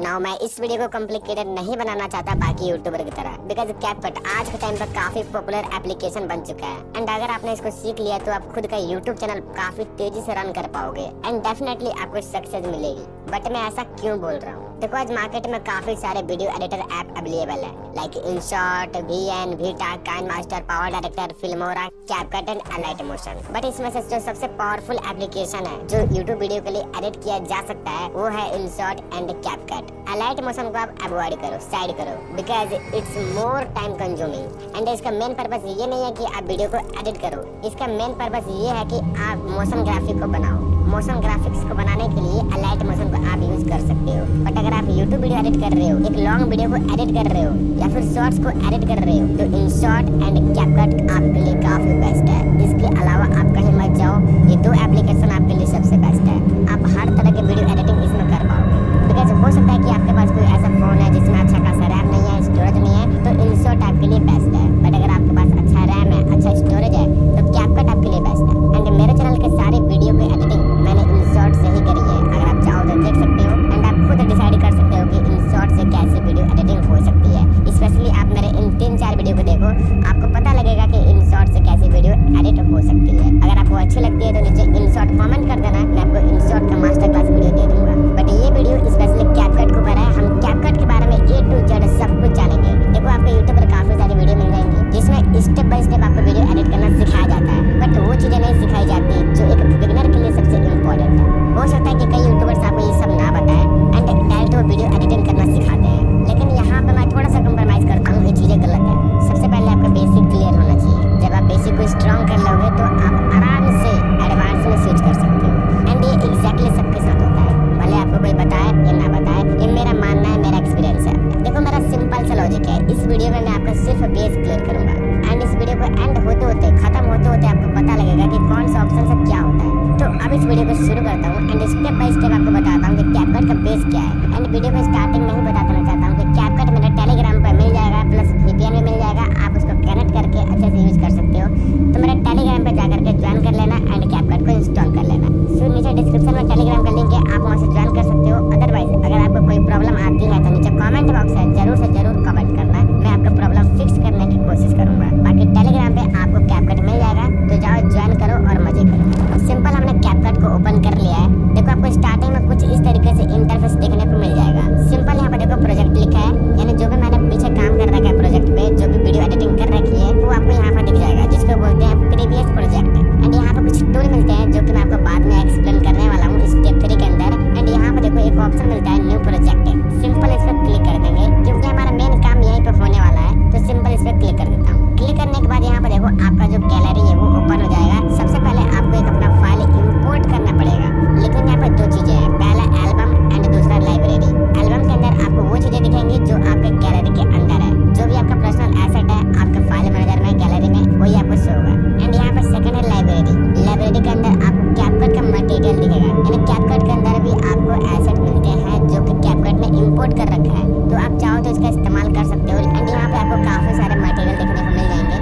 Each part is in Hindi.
नाउ मैं इस वीडियो को कॉम्प्लिकेटेड नहीं बनाना चाहता बाकी यूट्यूबर की तरह, बिकॉज कैपकट आज के टाइम पर काफी पॉपुलर एप्लीकेशन बन चुका है। एंड अगर आपने इसको सीख लिया तो आप खुद का यूट्यूब चैनल काफी तेजी से रन कर पाओगे एंड डेफिनेटली आपको सक्सेस मिलेगी। बट मैं ऐसा क्यों बोल रहा हूँ? देखो, आज मार्केट में काफी सारे वीडियो एडिटर ऐप अवेलेबल है, like InShot, VN, Vita, KineMaster, power director, Filmora, CapCut and Alight motion. But इसमें से जो सबसे पावरफुल एप्लीकेशन है जो यूट्यूब वीडियो के लिए एडिट किया जा सकता है वो है InShot and CapCut. Alight motion को आप अवॉइड करो, साइड करो, because it's more time consuming. And इसका मेन पर्पस ये नहीं है कि आप वीडियो को एडिट करो, इसका मेन पर्पस ये है कि आप मोशन ग्राफिक को बनाओ। मोशन ग्राफिक्स को बनाने के लिए अलाइट मोशन को आप यूज कर सकते हो। बट अगर आप यूट्यूब वीडियो एडिट कर रहे हो, एक लॉन्ग वीडियो को एडिट कर रहे हो या फिर शॉर्ट्स को एडिट कर रहे हो, तो इनशॉट एंड कैपकट आपके लिए काफी बेस्ट है। इसके अलावा आप कहीं मत जाओ, ये दो एप्लीकेशन आपके लिए सबसे बेस्ट है। आप हर तरह के वीडियो एडिटिंग इसमें कर पाओगे। बिकॉज हो सकता है कि आपके पास कोई ऐसा फोन है जिसमें अच्छा खासा रैम नहीं है, स्टोरेज नहीं है, तो इनशॉट आपके लिए बेस्ट है। बट अगर आपके पास अच्छा रैम है, अच्छा स्टोरेज है, तो कैपकट आपके लिए बेस्ट है। एंड मेरे चैनल के सारे वीडियो की एडिटिंग मैंने इनशॉट से ही करी है। अगर आप चाहो तो देख सकते हो एंड आप खुद डिसाइड कर सकते हो कि इनशॉट से कैसी वीडियो एडिटिंग हो सकती है। स्पेशली आप मेरे इन 3-4 वीडियो को देखो, आपको पता लगेगा कि इनशॉट से कैसी वीडियो एडिट हो सकती है। अगर आपको अच्छी लगती है तो नीचे इनशॉट कमेंट कर देना, मैं आपको इनशॉट का मास्टर क्लास वीडियो दे दूंगा। बट ये वीडियो स्पेशली कैपकट के ऊपर है। हम कैपकट के बारे में A to Z सब कुछ जानेंगे। देखो, आपको यूट्यूब पर काफी सारी वीडियो मिल जाएंगी जिसमें स्टेप बाय स्टेप आपको वीडियो एडिट करना सिखाया जाता है। बट वो चीजें नहीं सिखाई जाती जो एक बिगिनर के लिए सबसे इम्पोर्टेंट है। हो सकता है कि कई यूट्यूबर्स आपको ये सब ना बताएं एंड डायरेक्ट वो वीडियो एडिटिंग करना सिखाते हैं, लेकिन यहाँ पे मैं थोड़ा सा कंप्रोमाइज करता हूँ। ये चीजें गलत है। सबसे पहले आपका बेसिक क्लियर होना चाहिए। जब आप बेसिक को स्ट्रॉन्ग कर लोगे तो आप आराम से एडवांस में स्विच कर सकते हो। एंड ये एग्जैक्टली सबके साथ होता है, भले आपको कोई बताए या ना बताए। ये मेरा मानना है, मेरा एक्सपीरियंस है। देखो, मेरा सिंपल सा लॉजिक है। इस वीडियो में मैं आपका सिर्फ बेस क्लियर करूंगा एंड इस वीडियो को एंड होते होते, खत्म होते होते आपको पता लगेगा कि कौन सा ऑप्शन से क्या होता है। तो अब इस वीडियो को शुरू करता हूँ एंड स्टेप बाय स्टेप आपको बताता हूँ कि कैपकट का बेस क्या है। एंड वीडियो को स्टार्टिंग में ही बता देना चाहता हूँ कि कैपकट मेरा टेलीग्राम पर मिल जाएगा, प्लस VPN में मिल जाएगा। आप उसको कनेक्ट करके अच्छे से यूज कर सकते हो। तो मेरा टेलीग्राम पे जाकर के ज्वाइन कर लेना एंड कैपकट को इंस्टॉल कर लेना। फिर नीचे डिस्क्रिप्शन में टेलीग्राम का लिंक है, आप वहाँ से ज्वाइन कर सकते हो। अदरवाइज अगर आपको कोई प्रॉब्लम आती है तो नीचे कमेंट बॉक्स है, जरूर से जरूर कमेंट करना, मैं आपका प्रॉब्लम फिक्स करने की कोशिश करूंगा। बाकी टेलीग्राम पे आपको कैपकट मिल जाएगा, तो जाओ ज्वाइन करो और मजे करो। सिंपल, हमने कैपकट को ओपन कर लिया है। देखो, आपको स्टार्टिंग में कुछ इस तरीके से इंटरफेस देखने को मिल जाएगा। सिंपल, यहाँ पर देखो प्रोजेक्ट लिखा है, यानी जो भी मैंने पीछे काम कर रखा है प्रोजेक्ट पे, जो भी वीडियो एडिटिंग कर रखी है वो आपको यहाँ पर दिख जाएगा, जिसको बोलते हैं प्रीवियस प्रोजेक्ट। एंड यहाँ पर कुछ टूल मिलते हैं जो कि मैं आपको बाद में एक्सप्लेन करने वाला हूँ स्टेप 3 के अंदर। एंड यहाँ पर देखो एक ऑप्शन मिलता है न्यू प्रोजेक्ट। सिंपल इस पर क्लिक कर देंगे क्योंकि हमारा मेन काम यहीं पर होने वाला है, तो सिंपल इस पर क्लिक कर देता हूँ। क्लिक करने के बाद यहाँ पर देखो आपका जो गैलरी है वो ओपन हो जाएगा। सबसे पहले आपको एक अपना फाइल इंपोर्ट करना पड़ेगा, लेकिन यहाँ पर 2 चीजें हैं, पहला एल्बम एंड दूसरा लाइब्रेरी। एल्बम के अंदर आपको वो चीजें दिखेंगी जो आपके गैलरी के अंदर है, जो भी आपका पर्सनल एसेट है आपके फाइल मैनेजर में, गैलरी में, वही आपको शो होगा। एंड यहाँ पर सेकंड है लाइब्रेरी। लाइब्रेरी के अंदर आपको कैपकट का मटेरियल दिखेगा, यानी कैपकट के अंदर भी आपको एसेट मिलते हैं जो कि कैपकट ने इंपोर्ट कर रखा है, तो आप चाहो तो इसका इस्तेमाल कर सकते हो। एंड यहाँ पे आपको काफी सारे मटेरियल देखने को मिल जाएंगे,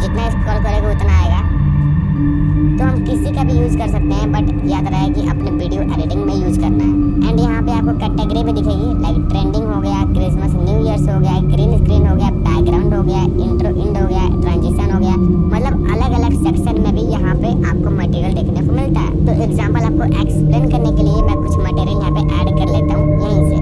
जितना स्क्रॉल करेगा उतना आएगा। तो हम किसी का भी यूज कर सकते हैं, बट याद रहे कि अपने वीडियो एडिटिंग में यूज करना है। एंड यहाँ पे आपको कैटेगरी भी दिखेगी, लाइक ट्रेंडिंग हो गया, क्रिसमस न्यू ईयर्स हो गया, ग्रीन स्क्रीन हो गया, बैकग्राउंड हो गया, इंट्रो इंड हो गया, ट्रांजिशन हो गया। मतलब अलग अलग सेक्शन में भी यहाँ पे आपको मटेरियल देखने को मिलता है। तो एग्जाम्पल आपको एक्सप्लेन करने के लिए मैं कुछ मटेरियल यहाँ पे ऐड कर लेता हूँ यहीं से।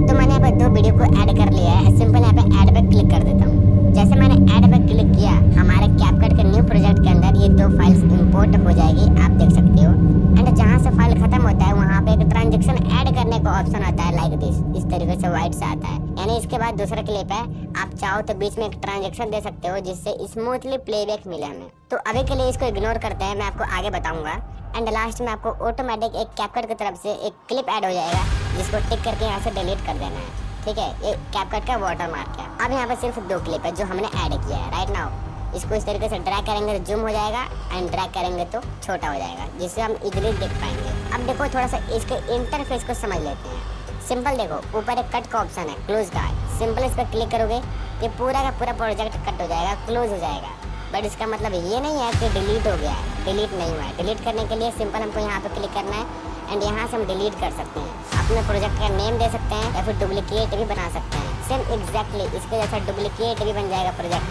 तो मैंने यहाँ पे 2 वीडियो को ऐड कर लिया है। सिंपल यहाँ पे ऐड पे क्लिक कर देता हूँ। जैसे मैंने ऐड पे क्लिक किया, हमारे कैपकट के न्यू प्रोजेक्ट के अंदर ये 2 फाइल्स इंपोर्ट हो जाएगी, आप देख सकते हो। एंड जहाँ से फाइल खत्म होता है वहाँ पे एक ट्रांजेक्शन ऐड करने का ऑप्शन आता है, लाइक दिस, इस तरीके से व्हाइट से आता है। यानी इसके बाद दूसरा क्लिप है, आप चाहो तो बीच में एक ट्रांजेक्शन दे सकते हो जिससे स्मूथली प्लेबैक मिले हमें। तो अभी के लिए इसको इग्नोर करते हैं, मैं आपको आगे बताऊंगा। एंड लास्ट में आपको ऑटोमेटिक एक कैपकट की तरफ से एक क्लिप ऐड हो जाएगा, जिसको टिक करके यहाँ से डिलीट कर देना है। ठीक है, ये कैपकट का वाटरमार्क है। अब यहाँ पे सिर्फ 2 क्लिप है जो हमने ऐड किया है राइट नाउ। इसको इस तरीके से ड्रैग करेंगे तो जूम हो जाएगा एंड ड्रैग करेंगे तो छोटा हो जाएगा, जिससे हम इजीली देख पाएंगे। अब देखो, थोड़ा सा इसके इंटरफेस को समझ लेते हैं। सिंपल देखो, ऊपर एक कट का ऑप्शन है, क्लोज का। सिंपल इस पर क्लिक करोगे, ये पूरा का पूरा प्रोजेक्ट कट हो जाएगा, क्लोज हो जाएगा। बट इसका मतलब ये नहीं है कि डिलीट हो गया है, डिलीट नहीं हुआ है। डिलीट करने के लिए सिंपल हमको यहाँ पे क्लिक करना है एंड यहाँ से हम डिलीट कर सकते हैं। अपने प्रोजेक्ट का नेम दे सकते हैं या फिर डुप्लीकेट भी बना सकते हैं। सेम एग्जैक्टली इसके जैसा डुप्लीकेट भी बन जाएगा प्रोजेक्ट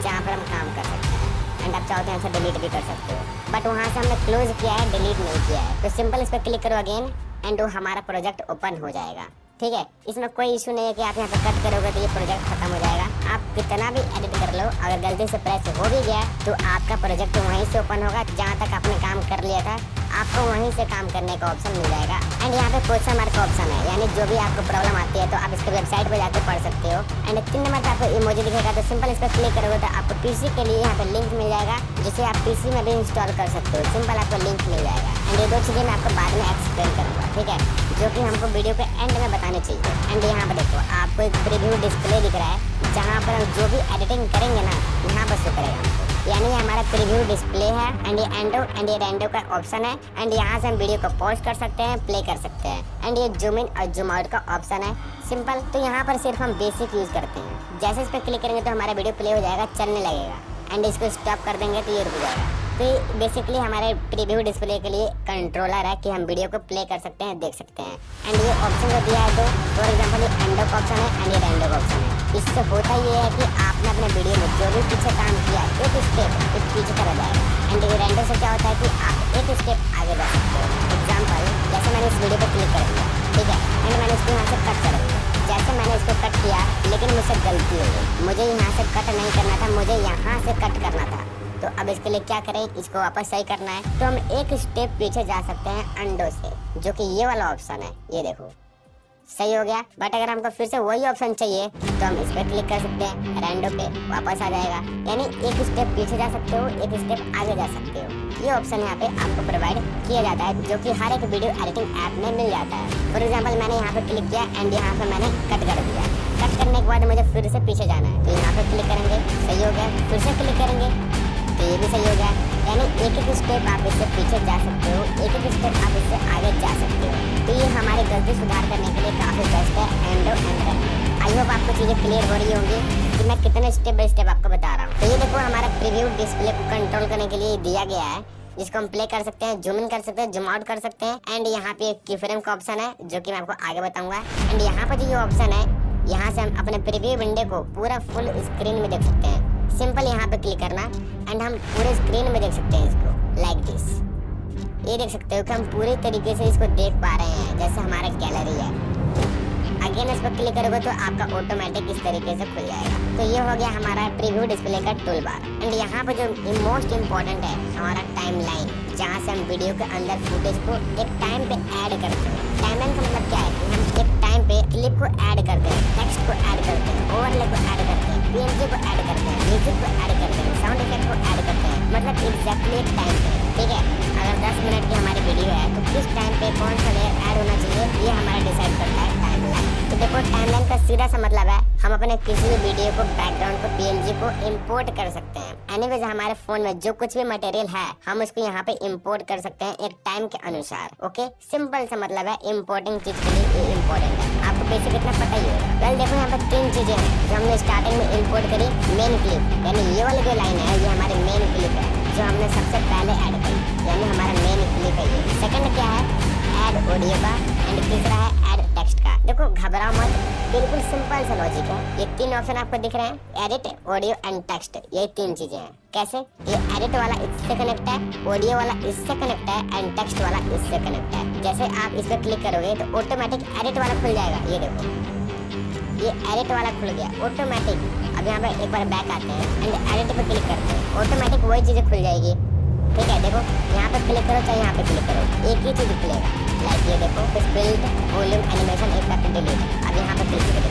जहाँ पर हम काम कर सकते हैं। एंड आप चाहो तो यहाँ से डिलीट भी कर सकते हो, बट वहाँ से हमने क्लोज किया है, डिलीट नहीं किया है। तो सिंपल इस पर क्लिक करो अगेन एंड वो हमारा प्रोजेक्ट ओपन हो जाएगा। ठीक है, इसमें कोई इशू नहीं है कि आप यहाँ पे कट करोगे तो ये प्रोजेक्ट खत्म हो जाएगा। आप कितना भी एडिट कर लो, अगर गलती से प्रेस हो भी गया तो आपका प्रोजेक्ट वहीं से ओपन होगा जहाँ तक आपने काम कर लिया था। आपको वहीं से काम करने का ऑप्शन मिल जाएगा। एंड यहाँ पे क्वेश्चन मार्क का ऑप्शन है, यानी जो भी आपको प्रॉब्लम आती है तो आप इसके वेबसाइट पे जाकर पढ़ सकते हो। एंड 3 नंबर पे आपको इमोजी दिखेगा, तो सिंपल इस पर क्लिक करोगे तो आपको पीसी के लिए यहाँ पे लिंक मिल जाएगा, जिसे आप पीसी में भी इंस्टॉल कर सकते हो। सिंपल आपको लिंक मिल जाएगा। एंड ये 2 चीज़ें मैं आपको बाद में एक्सप्लेन करूँगा, ठीक है, जो कि हमको वीडियो के एंड में बतानी चाहिए। एंड यहाँ पर देखो आपको एक प्रीव्यू डिस्प्ले दिख रहा है, जहाँ पर हम जो भी एडिटिंग करेंगे ना यहाँ पर शो करेगा हमको, यानी हमारा प्रीव्यू डिस्प्ले है। एंड ये एंडो एंड ये रेंडो का ऑप्शन है। एंड यहाँ से हम वीडियो को पॉज कर सकते हैं, प्ले कर सकते हैं। एंड ये जूम इन और जूम आउट का ऑप्शन है। सिंपल, तो यहाँ पर सिर्फ हम बेसिक यूज करते हैं। जैसे इस पर क्लिक करेंगे तो हमारा वीडियो प्ले हो जाएगा, चलने लगेगा। एंड इसको स्टॉप कर देंगे तो ये रुक जाएगा। तो ये बेसिकली हमारे प्रीव्यू डिस्प्ले के लिए कंट्रोलर है कि हम वीडियो को प्ले कर सकते हैं, देख सकते हैं। एंड ये ऑप्शन जो दिया है, तो फॉर एग्जाम्पल ये एंडो का ऑप्शन है एंड ये रेंडो का ऑप्शन है। इससे होता ये है कि आपने अपने वीडियो में जो भी पीछे काम किया एक स्टेप एक पीछे चला जाएगा। एंड ये रेंडो से क्या होता है कि आप एक स्टेप आगे जा सकते हो। एग्जाम्पल, जैसे मैंने इस वीडियो पर क्लिक कर दिया, ठीक है, एंड मैंने इसको यहाँ से कट कर दिया। जैसे मैंने इसको कट किया, लेकिन मुझसे गलती हो गई, मुझे यहाँ से कट नहीं करना था, मुझे यहाँ से कट करना था। तो अब इसके लिए क्या करें, इसको वापस सही करना है, तो हम एक स्टेप पीछे जा सकते हैं अंडो से, जो कि ये वाला ऑप्शन है। ये देखो सही हो गया। बट अगर हमको फिर से वही ऑप्शन चाहिए तो हम इस पर क्लिक कर सकते हैं, रैंडो पे वापस आ जाएगा। यानी एक स्टेप पीछे जा सकते हो, एक स्टेप आगे जा सकते हो। ये ऑप्शन यहाँ पे आपको प्रोवाइड किया जाता है, जो कि हर एक वीडियो एडिटिंग ऐप में मिल जाता है। फॉर एग्जाम्पल, मैंने यहाँ पे क्लिक किया एंड यहाँ पे मैंने कट कर दिया। कट करने के बाद मुझे फिर से पीछे जाना है, तो यहाँ पे क्लिक करेंगे, सही हो गया। फिर से क्लिक करेंगे तो ये भी सही हो गया। यानी एक एक स्टेप आप इससे पीछे जा सकते हो, एक एक स्टेप आप इससे आगे जा सकते हो। तो ये हमारी गलती सुधार करने के लिए काफ़ी बेस्ट है, एंडो एंड रेंडो। आई होप आपको चीज़ें क्लियर हो रही होंगी कि मैं कितने स्टेप बाय स्टेप आपको बता रहा हूँ। तो ये देखो हमारा प्रीव्यू डिस्प्ले को कंट्रोल करने के लिए दिया गया है, जिसको हम प्ले कर सकते हैं, जूम इन कर सकते हैं, जूम आउट कर सकते हैं। एंड यहाँ पे की फ्रेम का ऑप्शन है, जो कि मैं आपको आगे बताऊंगा। एंड यहाँ पर जो ये ऑप्शन है, यहाँ से हम अपने प्रीव्यू विंडो को पूरा फुल स्क्रीन में देख सकते हैं। सिंपल यहाँ पे क्लिक करना एंड हम पूरे स्क्रीन में देख सकते हैं इसको, लाइक दिस। ये देख सकते हो कि हम पूरे तरीके से इसको देख पा रहे हैं, जैसे हमारा गैलरी है। अगेन इस पर क्लिक करोगे तो आपका ऑटोमेटिक इस तरीके से खुल जाएगा। तो ये हो गया हमारा प्रीव्यू डिस्प्ले का टूल बार। एंड यहाँ पर जो मोस्ट इम्पोर्टेंट है हमारा टाइम लाइन, जहाँ से हम वीडियो के अंदर फुटेज को एक टाइम पे ऐड करते हैं। टाइम लाइन का मतलब क्या है कि हम एक टाइम पे क्लिप को ऐड करते हैं, टेक्स्ट को ऐड करते हैं, ओवरले को ऐड करते हैं, पीएनजी को ऐड करते हैं, म्यूजिक को ऐड करते हैं, साउंड इफेक्ट को ऐड करते हैं। मतलब एग्जैक्टली एक टाइम पे, ठीक है। अगर 10 मिनट की हमारी वीडियो है तो किस टाइम पे कौन सा लेयर ऐड होना चाहिए, ये हमारा डिसाइड करता है टाइम लाइन। तो देखो टाइम लाइन का सीधा सा मतलब है हम अपने किसी भी वीडियो को, बैकग्राउंड को, पीएनजी को इंपोर्ट कर सकते हैं। एनीवेज हमारे फोन में जो कुछ भी मटेरियल है हम उसको यहाँ पे इंपोर्ट कर सकते हैं एक टाइम के अनुसार। ओके, सिंपल सा मतलब है इंपोर्टिंग चीज के लिए ये इम्पोर्टेंट है। आपको बेसिक इतना पता ही होगा। कल देखो यहाँ पे 3 चीजें हैं जो हमने स्टार्टिंग में इंपोर्ट करी। मेन क्लिप, यानी ये वाली जो लाइन है ये हमारी मेन क्लिप है, जो हमने सबसे पहले ऐड करी, यानी हमारा मेन क्लिप है ये। सेकंड क्या है, ऐड ऑडियो का। एंड तीसरा है ऐड टेक्स्ट का। देखो घबराओ मत, बिल्कुल सिंपल सा लॉजिक है। ये 3 ऑप्शन आपको दिख रहे हैं, एडिट, ऑडियो एंड टेक्स्ट। ये 3 चीजें हैं। कैसे, ये एडिट वाला इससे कनेक्ट है, ऑडियो वाला इससे कनेक्ट है एंड टेक्स्ट वाला इससे कनेक्ट है। जैसे आप इस पर क्लिक करोगे तो ऑटोमेटिक एडिट वाला खुल जाएगा। ये देखो ये एडिट वाला खुल गया ऑटोमेटिक। अब यहाँ पे एक बार बैक आते हैं एंड एडिट पे क्लिक करते हैं, ऑटोमेटिक वही चीजें खुल जाएगी। ठीक है, देखो यहाँ पे क्लिक करो चाहे यहाँ पे क्लिक करो, एक ही चीज खुलेगा। लाइक ये देखो, split, volume, animation, effect, delete. अब यहाँ पे क्लिक करो,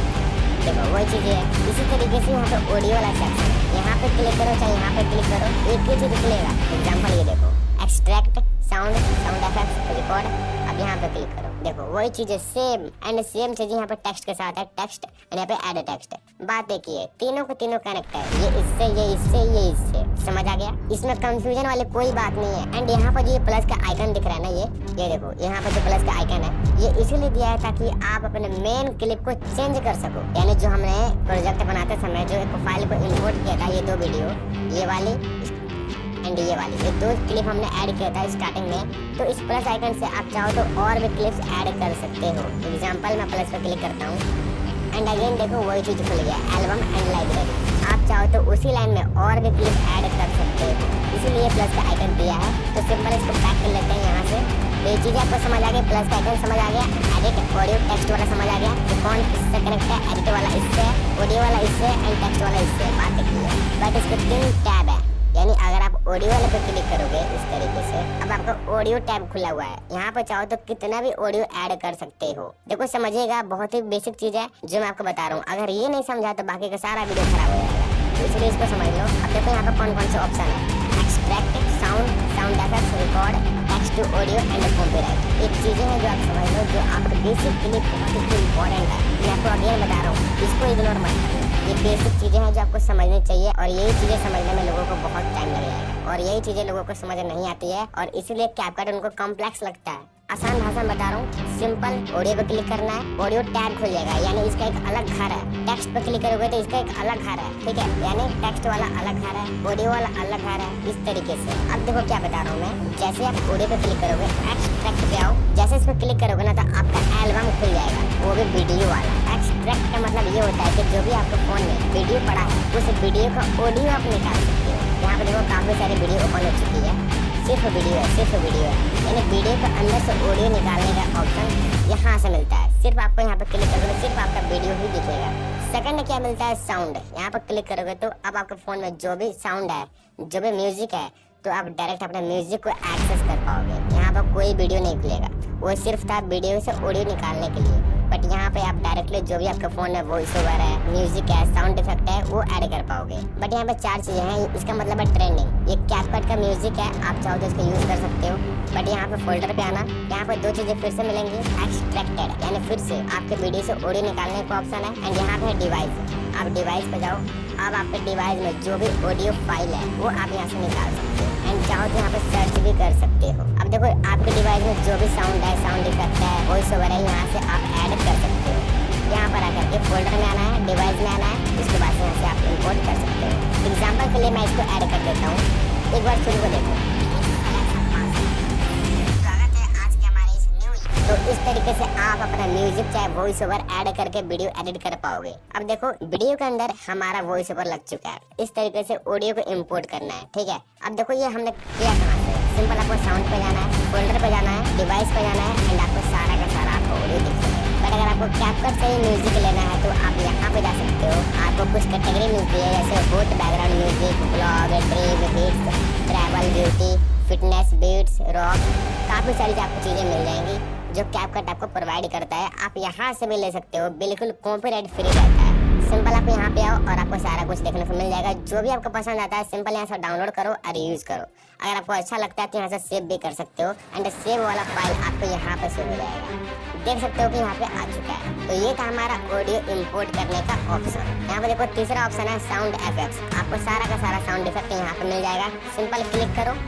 देखो वही चीजें है। इसी तरीके से यहाँ पे ऑडियो वाला सेक्शन, यहाँ पे क्लिक करो चाहे यहाँ पे क्लिक करो, एक ही चीज खुलेगा। एग्जाम्पल ये देखो, extract sound, sound effects, record. अब यहाँ पे क्लिक करो, देखो वही चीजें सेम एंड सेम चीजें यहाँ पे टेक्स्ट के साथ है, टेक्स्ट एंड यहाँ पे ऐड टेक्स्ट। बात देखिए तीनों को तीनों कनेक्ट है, ये इससे, ये इससे, ये इससे। समझ आ गया, इसमें कंफ्यूजन वाली कोई बात नहीं है। एंड यहाँ पर जो ये प्लस का आइकन दिख रहा है ना, ये देखो यहाँ पर जो प्लस का आइकन है, ये इसीलिए दिया है ताकि आप अपने मेन क्लिप को चेंज कर सको। यानी जो हमने प्रोजेक्ट बनाते समय जो एक फाइल को इंपोर्ट किया था, ये 2 वीडियो, ये वाली एंड ये वाली, ये 2 क्लिप हमने ऐड किया था स्टार्टिंग में। तो इस प्लस आइकन से आप चाहो तो और भी क्लिप्स ऐड कर सकते हो। एग्जांपल मैं प्लस पर क्लिक करता हूँ एंड अगेन देखो वही चीज खुल गया, एल्बम एंड लाइब्रेरी। आप चाहो तो उसी लाइन में और भी क्लिप ऐड कर सकते हो, इसीलिए प्लस का आइकन दिया है। तो सिंपल इसको पैक कर लेते हैं यहाँ से। तो ये चीज़ आपको समझ आ गई, प्लस का आइकन समझ आ गया, एडिट ऑडियो टेक्स्ट वाला समझ आ गया कि कौन किससे कनेक्ट है। एडिट वाला इससे, ऑडियो वाला इससे एंड टेक्स्ट वाला इससे, बात देखिए। बट इसके 3 टैब है, यानी अगर आप ऑडियो वाले पे क्लिक करोगे इस तरीके से, अब आपका ऑडियो टैब खुला हुआ है। यहाँ पर चाहो तो कितना भी ऑडियो ऐड कर सकते हो। देखो समझिएगा, बहुत ही बेसिक चीज है जो मैं आपको बता रहा हूँ। अगर ये नहीं समझा तो बाकी का सारा वीडियो खराब हो जाएगा, तो इसलिए इसको समझ लो। अब देखो यहाँ पर कौन कौन से ऑप्शन है, extract sound, sound effects, record, text to audio and copyright. एक चीजें हैं जो आप समझ लो, जो आपके बेसिक के लिए बहुत ही इंपॉर्टेंट है। मैं आपको अगेन बता रहा हूँ, इसको इग्नोर मत करना। ये बेसिक चीजें हैं जो आपको समझनी चाहिए, और यही चीजें समझने में लोगों को बहुत टाइम लगेगा, और यही चीजें लोगों को समझ नहीं आती है, और इसीलिए कैपकट उनको कॉम्प्लेक्स लगता है। आसान भाषा में बता रहा हूँ, सिंपल ऑडियो पे क्लिक करना है, ऑडियो टैग खुल जाएगा, यानी इसका एक अलग घर है। टेक्स्ट पे क्लिक करोगे तो इसका एक अलग घर है, ठीक है, यानी टेक्स्ट वाला अलग घर है, ऑडियो वाला अलग घर है, इस तरीके से। अब देखो क्या बता रहा हूँ मैं, जैसे आप ऑडियो पे क्लिक करोगे, एक्सट्रैक्ट पे आओ, जैसे इस पे क्लिक करोगे ना तो आपका एल्बम खुल जाएगा, वो भी वीडियो वाला। एक्सट्रैक्ट का मतलब ये होता है कि जो भी आपके फोन में वीडियो पड़ा है, उस वीडियो का ऑडियो आप निकाल सकते हो। यहाँ पे देखो काफी सारी वीडियो ओपन हो चुकी है, सिर्फ वीडियो है, सिर्फ वीडियो है, यानी वीडियो के अंदर से ऑडियो निकालने का ऑप्शन यहाँ से मिलता है। सिर्फ आपको यहाँ पे क्लिक करोगे, सिर्फ आपका वीडियो ही दिखेगा। सेकंड क्या मिलता है, साउंड। यहाँ पर क्लिक करोगे तो अब आपके फोन में जो भी साउंड है, जो भी म्यूजिक है, तो आप डायरेक्ट अपने म्यूजिक को एक्सेस कर पाओगे। यहाँ पर कोई वीडियो नहीं खुलेगा, वो सिर्फ था वीडियो से ऑडियो निकालने के लिए। बट यहाँ पे आप डायरेक्टली जो भी आपके फोन में वॉइस ओवर है, म्यूजिक है, साउंड इफेक्ट है, वो ऐड कर पाओगे। बट यहाँ पे 4 चीजें हैं, इसका मतलब है ट्रेंडिंग। ये कैपकट का म्यूजिक है, आप चाहो तो इसको यूज कर सकते हो। बट यहाँ पे फोल्डर पे आना, यहाँ पे 2 चीजें फिर से मिलेंगी, एक्सट्रैक्टेड, यानी फिर से आपके वीडियो से ऑडियो निकालने का ऑप्शन है, एंड यहाँ पे है डिवाइस। आप डिवाइस पे जाओ, अब आपके डिवाइस में जो भी ऑडियो फाइल है वो आप यहाँ से निकाल सकते हो, एंड चाहो तो यहाँ पे सर्च भी कर सकते हो। अब देखो आपके डिवाइस में जो भी साउंड है, साउंड इफेक्ट है, वॉइस ओवर है, यहाँ से आप ऐड कर सकते हो। यहाँ पर आकर के फोल्डर में आना है, डिवाइस में आना है, इसके बाद यहाँ से आप इंपोर्ट कर सकते हो। एग्जाम्पल के लिए मैं इसको ऐड कर देता हूँ, एक बार शुरू को देखो। तो इस तरीके से आप अपना म्यूजिक चाहे वॉइस ओवर ऐड करके वीडियो एडिट कर पाओगे। अब देखो वीडियो के अंदर हमारा वॉइस ओवर लग चुका है, इस तरीके से ऑडियो को इंपोर्ट करना है, ठीक है। अब देखो ये हमने किया कहाँ से, सिंपल आपको साउंड पे जाना है, फोल्डर पे जाना है, डिवाइस पे जाना है, एंड आपको सारा का सारा आपको ऑडियो दिख जाएगा। बट अगर आपको कैपकट से ही म्यूजिक लेना है तो आप यहाँ पे जा सकते हो। आपको कुछ कैटेगरी मिलती है, जैसे boat, background music, blog, dream, beats, travel, beauty, fitness, beats, rock, काफी सारी आपको चीजें मिल जाएंगी जो कैपकट आपको प्रोवाइड करता है। आप यहाँ से भी ले सकते हो, बिल्कुल कॉपीराइट फ्री रहता है। सिंपल आप यहाँ पे आओ और आपको सारा कुछ देखने को मिल जाएगा। जो भी आपको पसंद आता है सिंपल यहाँ से डाउनलोड करो और यूज करो। अगर आपको अच्छा लगता है तो यहाँ से सेव भी कर सकते हो, एंड सेव वाला फाइल आपको यहाँ पे सेव हो जाएगा। देख सकते हो कि यहाँ पे आ चुका है। तो ये था हमारा ऑडियो इंपोर्ट करने का ऑप्शन। यहाँ पे देखो तीसरा ऑप्शन है साउंड इफेक्ट्स। आपको सारा का सारा साउंड इफेक्ट यहाँ पे मिल जाएगा। सिंपल क्लिक करो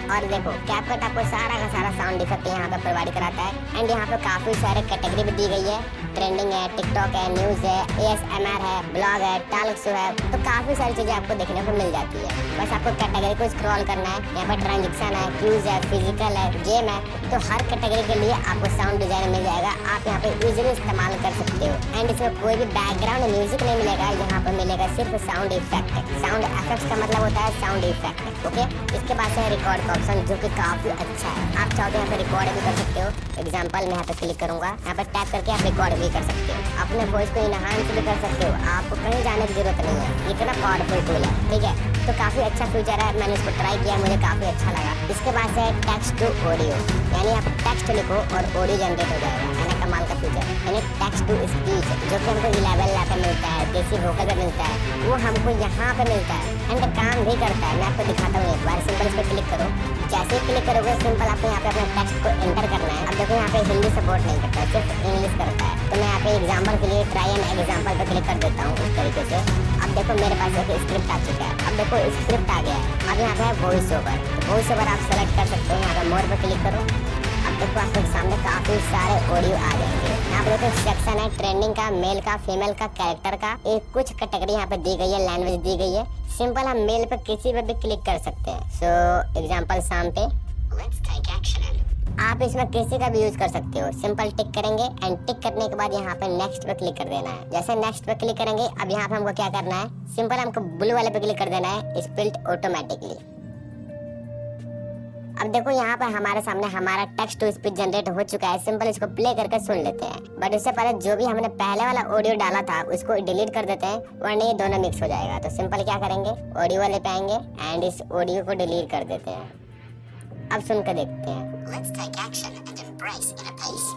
और देखो कैपकट आपको सारा का सारा साउंड इफेक्ट यहाँ पे प्रोवाइड कराता है, एंड यहाँ पे काफी सारे कैटेगरी भी दी गई है, ट्रेंडिंग है, टिकटॉक है, न्यूज है, ASMR है, ब्लॉग है, टॉक शो है, तो काफी सारी चीजें आपको देखने को मिल जाती है। बस आपको कैटेगरी को स्क्रॉल करना है। यहाँ पर ट्रांजेक्शन है, क्यूज है, फिजिकल है, गेम है, तो हर कैटेगरी के लिए आपको साउंड डिजाइन मिल जाएगा। आप यहाँ पे इजीली इस्तेमाल कर सकते हो, एंड इसमें कोई भी बैकग्राउंड म्यूजिक नहीं मिलेगा, यहाँ पर मिलेगा सिर्फ साउंड इफेक्ट। साउंड इफेक्ट का मतलब होता है साउंड इफेक्ट, ओके। इसके बाद है रिकॉर्ड का ऑप्शन, जो कि काफी अच्छा है। आप चाहो तो यहाँ पे रिकॉर्ड भी कर सकते हो। एग्जाम्पल मैं यहाँ पे क्लिक करूंगा, यहाँ पे टैप करके आप रिकॉर्ड भी कर सकते हो, अपने वॉइस को इनहांस भी कर सकते हो। आपको कहीं जाने की जरूरत नहीं है, इतना पावरफुल टूल है, ठीक है। तो काफी अच्छा फीचर है, मैंने इसको ट्राई किया, मुझे काफी अच्छा लगा। इसके बाद है टेक्स्ट टू ऑडियो, यानी आप टेक्स्ट लिखो और ऑडियो जनरेट हो जाएगा, है ना, कमाल का फीचर। यानी टेक्स्ट टू स्पीच, जो कि हमको 11 पे मिलता है, देसी वोकल पे मिलता है, वो हमको यहाँ पे मिलता है, एंड काम भी करता है। मैं आपको दिखाता हूँ एक बार। सिंपल इस पर क्लिक करो, जैसे ही क्लिक करोगे सिंपल आपको यहाँ पे अपने टेक्स्ट को एंटर करना है। अब देखो यहाँ पे हिंदी सपोर्ट नहीं करता, सिर्फ इंग्लिश करता है। तो मैं यहाँ पे एग्जाम्पल के लिए ट्राई एंड एग्जाम्पल पे क्लिक कर देता हूँ इस तरीके से। अब देखो मेरे पास एक स्क्रिप्ट आ चुका है। अब देखो स्क्रिप्ट आ गया है। अब यहाँ पे है वॉइस ओवर। वॉइस ओवर आप सेलेक्ट कर सकते हो, यहाँ पे मोर पे क्लिक करो। अब देखो आपके सामने काफी सारे ऑडियो आ जाएंगे। यहाँ देखो एक सेक्शन है ट्रेंडिंग का, मेल का, फीमेल का, कैरेक्टर का, एक कुछ कैटेगरी यहाँ पे दी गई है, लैंग्वेज दी गई है। सिंपल हम मेल पे किसी पे भी क्लिक कर सकते हैं। सो एग्जांपल शाम पे आप इसमें किसी का भी यूज कर सकते हो। सिंपल टिक करेंगे एंड टिक करने के बाद यहाँ पे नेक्स्ट पे क्लिक कर देना है। जैसे नेक्स्ट पे क्लिक करेंगे, अब यहाँ पे हमको क्या करना है, सिंपल हमको ब्लू वाले पे क्लिक कर देना है, स्पेल्ड ऑटोमेटिकली। अब देखो यहाँ पर हमारे सामने हमारा टेक्स्ट टू स्पीच जनरेट हो चुका है। सिंपल इसको प्ले करके सुन लेते हैं, बट उससे पहले जो भी हमने पहले वाला ऑडियो डाला था उसको डिलीट कर देते हैं, वरना ये दोनों मिक्स हो जाएगा। तो सिंपल क्या करेंगे, ऑडियो वाले पे आएंगे एंड इस ऑडियो को डिलीट कर देते हैं। अब सुन कर देखते हैं। Let's take action and embrace inner peace.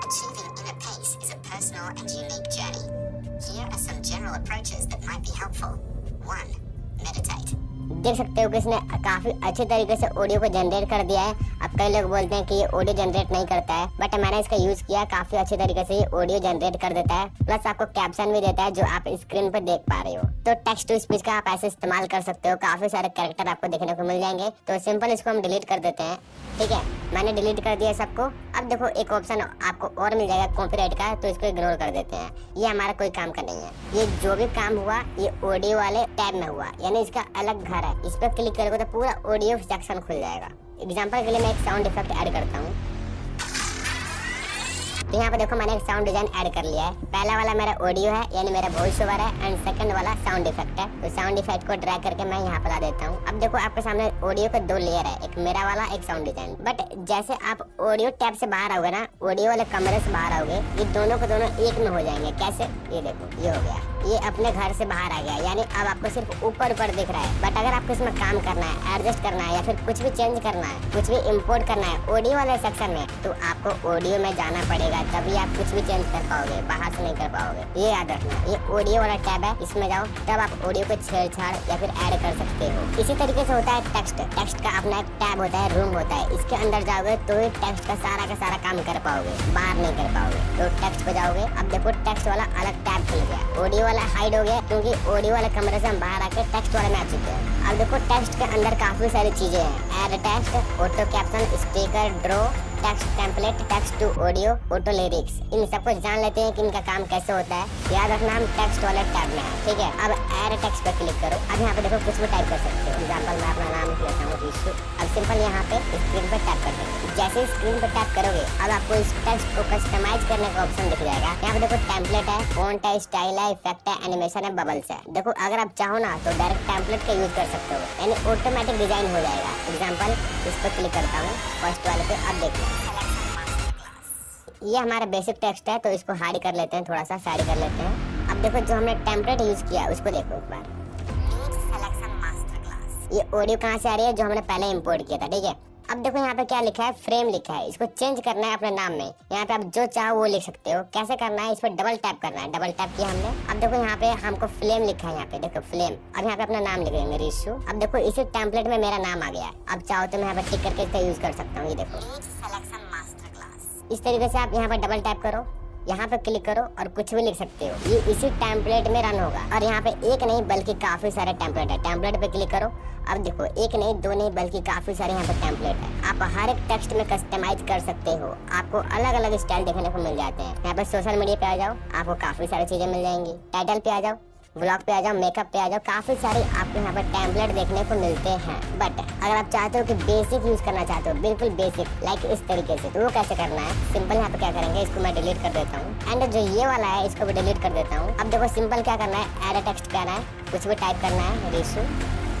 Achieving inner peace is a personal and unique journey. Here are some general approaches that might be helpful. 1. Meditate. देख सकते हो कि इसने काफी अच्छे तरीके से ऑडियो को जनरेट कर दिया है। अब कई लोग बोलते हैं कि ये ऑडियो जनरेट नहीं करता है, बट मैंने इसका यूज किया, काफी अच्छे तरीके से ये ऑडियो जनरेट कर देता है। प्लस आपको कैप्शन भी देता है जो आप स्क्रीन पर देख पा रहे हो। तो टेक्स्ट टू स्पीच का आप ऐसे इस्तेमाल कर सकते हो, काफी सारे कैरेक्टर आपको देखने को मिल जाएंगे। तो सिंपल इसको हम डिलीट कर देते हैं। ठीक है, मैंने डिलीट कर दिया सबको। अब देखो एक ऑप्शन आपको और मिल जाएगा कॉपीराइट का, तो इसको इग्नोर कर देते हैं। ये हमारा कोई काम का नहीं है। ये जो भी काम हुआ ये ऑडियो वाले टैब में हुआ, यानी इसका अलग घर है। इस पर क्लिक करोगे तो पूरा ऑडियो सेक्शन खुल जाएगा। एग्जांपल के लिए मैं एक साउंड इफेक्ट ऐड करता हूँ। तो यहाँ पे देखो मैंने एक साउंड डिजाइन ऐड कर लिया है। पहला वाला मेरा ऑडियो है, यानी मेरा वॉइस ओवर है, एंड सेकंड वाला साउंड इफेक्ट है। तो साउंड इफेक्ट को ड्रैग करके मैं यहाँ पे ला देता हूँ। अब देखो आपके सामने ऑडियो के दो लेयर है, एक मेरा वाला, एक साउंड डिजाइन। बट जैसे आप ऑडियो टैब से बाहर आओगे ना, ऑडियो वाले कमरे से बाहर आओगे, ये दोनों को दोनों एक में हो जाएंगे। कैसे, ये देखो ये हो गया, ये अपने घर से बाहर आ गया, यानी अब आपको सिर्फ ऊपर ऊपर दिख रहा है। बट अगर आपको इसमें काम करना है, एडजस्ट करना है, या फिर कुछ भी चेंज करना है, कुछ भी इंपोर्ट करना है ऑडियो वाले सेक्शन में, तो आपको ऑडियो में जाना पड़ेगा, तभी आप कुछ भी चेंज कर पाओगे, बाहर से नहीं कर पाओगे। ये याद रखना, ये ऑडियो वाला टैब है, इसमें जाओ, तब आप ऑडियो को छेड़छाड़ या फिर ऐड कर सकते हो। इसी तरीके से होता है टेक्स्ट। टेक्स्ट का अपना एक टैब होता है, रूम होता है, इसके अंदर जाओगे तो ही टेक्स्ट का सारा काम कर पाओगे, बाहर नहीं कर पाओगे। तो टेक्स्ट पे जाओगे, अब देखो टेक्स्ट वाला अलग टैब खुल गया, ऑडियो वाला हाइड हो गया, क्योंकि ऑडियो वाले कमरे से हम बाहर आके टेक्स्ट वाले में आ चुके हैं। अब देखो टेक्स्ट के अंदर काफी सारी चीजें हैं, add text, auto caption, sticker, draw, text template, text to audio, auto lyrics. इन सबको जान लेते हैं कि इनका काम कैसे होता है। याद रखना हम टेक्स्ट वाले टैब में है। ठीक है, अब ऐड टेक्स्ट पे क्लिक करो। अब यहाँ पे देखो कुछ भी टाइप कर सकते हो। एग्जांपल मैं अपना नाम लिख लेता हूँ ऋषु। अब सिंपल यहाँ पे स्क्रीन पे टैप कर देंगे। जैसे स्क्रीन पे टैप करोगे, अब आपको इस टेक्स्ट को कस्टमाइज करने का ऑप्शन दिख जाएगा। यहाँ पे देखो टेम्पलेट है, फॉन्ट है, स्टाइल है, इफेक्ट है, एनिमेशन है, बबल्स है। देखो अगर आप चाहो ना तो डायरेक्ट टेम्पलेट का यूज कर सकते हो, यानी ऑटोमेटिक डिजाइन हो जाएगा। एग्जाम्पल इस पर क्लिक करता हूँ, फर्स्ट वाले पे। अब देखो ये हमारा बेसिक टेक्स्ट है, तो इसको हाइड कर लेते हैं, थोड़ा सा साइड कर लेते हैं। अब देखो जो हमने टेम्पलेट यूज किया उसको देखो एक बार। ये ऑडियो कहाँ से आ रही है, जो हमने पहले इंपोर्ट किया था। ठीक है, अब देखो यहाँ पे क्या लिखा है, फ्रेम लिखा है। इसको चेंज करना है अपने नाम में। यहाँ पे आप जो चाहो वो लिख सकते हो। कैसे करना है, इस पर डबल टैप करना है। डबल टैप किया हमने। अब देखो यहाँ पे हमको फ्लेम लिखा है, यहाँ पे देखो फ्लेम। अब यहाँ पे अपना नाम लिख देंगे ऋषु। अब देखो इसी टेम्पलेट में मेरा नाम आ गया। अब चाहो तो मैं यहाँ पे टिक करके इसका यूज कर सकता हूँ। ये देखो इस तरीके से आप यहाँ पर डबल टैप करो, यहाँ पे क्लिक करो और कुछ भी लिख सकते हो। ये इसी टेम्पलेट में रन होगा। और यहाँ पे एक नहीं बल्कि काफी सारे टेम्पलेट है। टेम्पलेट पे क्लिक करो। अब देखो एक नहीं, दो नहीं, बल्कि काफी सारे यहाँ पे टेम्पलेट है। आप हर एक टेक्स्ट में कस्टमाइज कर सकते हो। आपको अलग अलग स्टाइल देखने को मिल जाते हैं। यहाँ पे सोशल मीडिया पे आ जाओ, आपको काफी सारी चीजें मिल जाएंगी। टाइटल पे आ जाओ, व्लॉग पे आ जाओ, मेकअप पे आ जाओ, काफी सारे आपको यहाँ पर टेम्पलेट देखने को मिलते हैं। बट अगर आप चाहते हो कि बेसिक यूज करना चाहते हो, बिल्कुल बेसिक लाइक इस तरीके से, तो वो कैसे करना है, सिंपल यहाँ पे क्या करेंगे, इसको मैं डिलीट कर देता हूँ। एंड जो ये वाला है इसको भी डिलीट कर देता हूँ। अब देखो सिंपल क्या करना है, ऐड टेक्स्ट करना है, कुछ भी टाइप करना है ऋषु।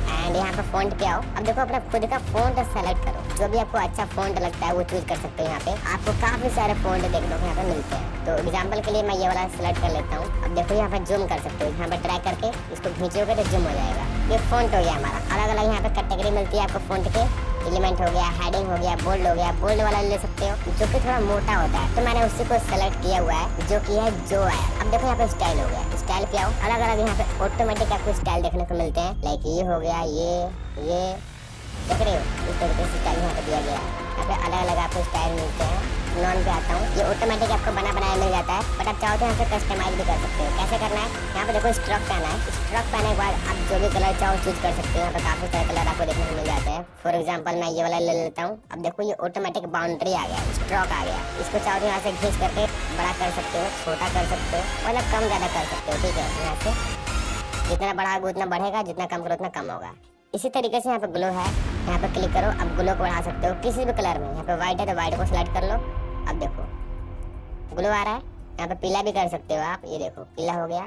एंड यहाँ पे फॉन्ट पे आओ। अब देखो अपना खुद का फॉन्ट सेलेक्ट करो, जो भी आपको अच्छा फॉन्ट लगता है वो चूज कर सकते हो। यहाँ पे आपको काफी सारे फॉन्ट देखने को यहाँ पे मिलते हैं। तो एग्जांपल के लिए मैं ये वाला सेलेक्ट कर लेता हूँ। अब देखो यहाँ पे जूम कर सकते हो, यहाँ पे ड्रैग करके इसको खींचोगे तो जूम हो जाएगा। ये फॉन्ट हो गया हमारा। अलग अलग यहाँ पे कैटेगरी मिलती है आपको फॉन्ट के। एलिमेंट हो गया, हेडिंग हो गया, बोल्ड हो गया। बोल्ड वाला ले सकते हो जो कि थोड़ा मोटा होता है, तो मैंने उसी को सेलेक्ट किया हुआ है, जो कि है जो है। अब देखो यहाँ पे स्टाइल हो गया, स्टाइल पे आओ। अलग अलग यहाँ पे ऑटोमेटिक आपको स्टाइल देखने को मिलते हैं। लाइक ये हो गया, ये देख रहे हो, इस तरीके से स्टाइल यहाँ पे दिया गया है। यहाँ पे अलग अलग आपको स्टाइल मिलते हैं। नॉन पे आता हूँ, ये ऑटोमेटिक आपको बना बनाया मिल जाता है। बट आप चाहो तो यहाँ पे कस्टमाइज भी कर सकते हो। कैसे करना है, यहाँ पे देखो स्ट्रोक पहना है। स्ट्रोक पहने के बाद आप जो भी कलर चाहो चूज कर सकते हो। यहाँ पे काफी सारे कलर आपको देखने को मिल जाते हैं। फॉर एग्जाम्पल मैं ये वाला ले लेता हूँ। अब देखो ये ऑटोमेटिक बाउंड्री आ गया, स्ट्रोक आ गया। इसको चाहो तो यहाँ से खींच करके बड़ा कर सकते हो, छोटा कर सकते हो, मतलब कम ज़्यादा कर सकते हो। ठीक है, यहाँ से जितना बढ़ाओगे उतना बढ़ेगा, जितना कम करो उतना कम होगा। इसी तरीके से यहाँ पे ग्लो है, यहाँ पे क्लिक करो। अब ग्लो को बढ़ा सकते हो किसी भी कलर में। यहाँ पे व्हाइट है तो व्हाइट को सिलेक्ट कर लो। अब देखो ग्लो आ रहा है। यहाँ पे पीला भी कर सकते हो आप, ये देखो पीला हो गया,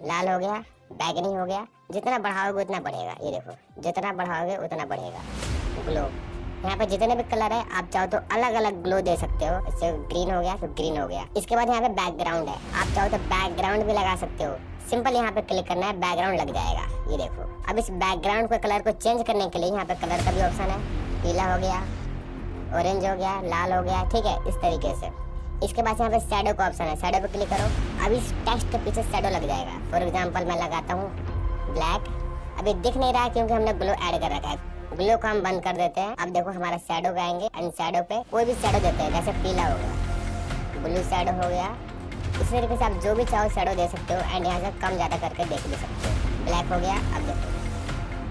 लाल हो गया, बैगनी हो गया। जितना बढ़ाओगे उतना बढ़ेगा, ये देखो जितना बढ़ाओगे उतना बढ़ेगा ग्लो। यहाँ पे जितने भी कलर है आप चाहो तो अलग अलग ग्लो दे सकते हो। इससे ग्रीन हो गया तो ग्रीन हो गया। इसके बाद यहाँ पे बैकग्राउंड है, आप चाहो तो बैकग्राउंड भी लगा सकते हो। सिंपल यहाँ पे क्लिक करना है, बैकग्राउंड लग जाएगा। ये देखो अब इस बैकग्राउंड को कलर को चेंज करने के लिए यहाँ पे कलर का भी ऑप्शन है। पीला हो गया, ऑरेंज हो गया, लाल हो गया। ठीक है, इस तरीके से। इसके बाद यहाँ पे शैडो का ऑप्शन है, शैडो पे क्लिक करो। अब इस टेक्स्ट के पीछे शैडो लग जाएगा। फॉर एग्जांपल मैं लगाता हूँ ब्लैक। अभी दिख नहीं रहा है क्योंकि हमने ग्लो ऐड कर रखा है। ग्लो को हम बंद कर देते हैं। अब देखो हमारा शैडो आएंगे, एंड शैडो पे कोई भी शैडो देते हैं, जैसे पीला हो गया, ब्लू शैडो हो गया। इस तरीके से आप जो भी चाहो शैडो दे सकते हो। एंड यहाँ से कम ज़्यादा करके देख भी सकते हो। ब्लैक हो गया, अब देखो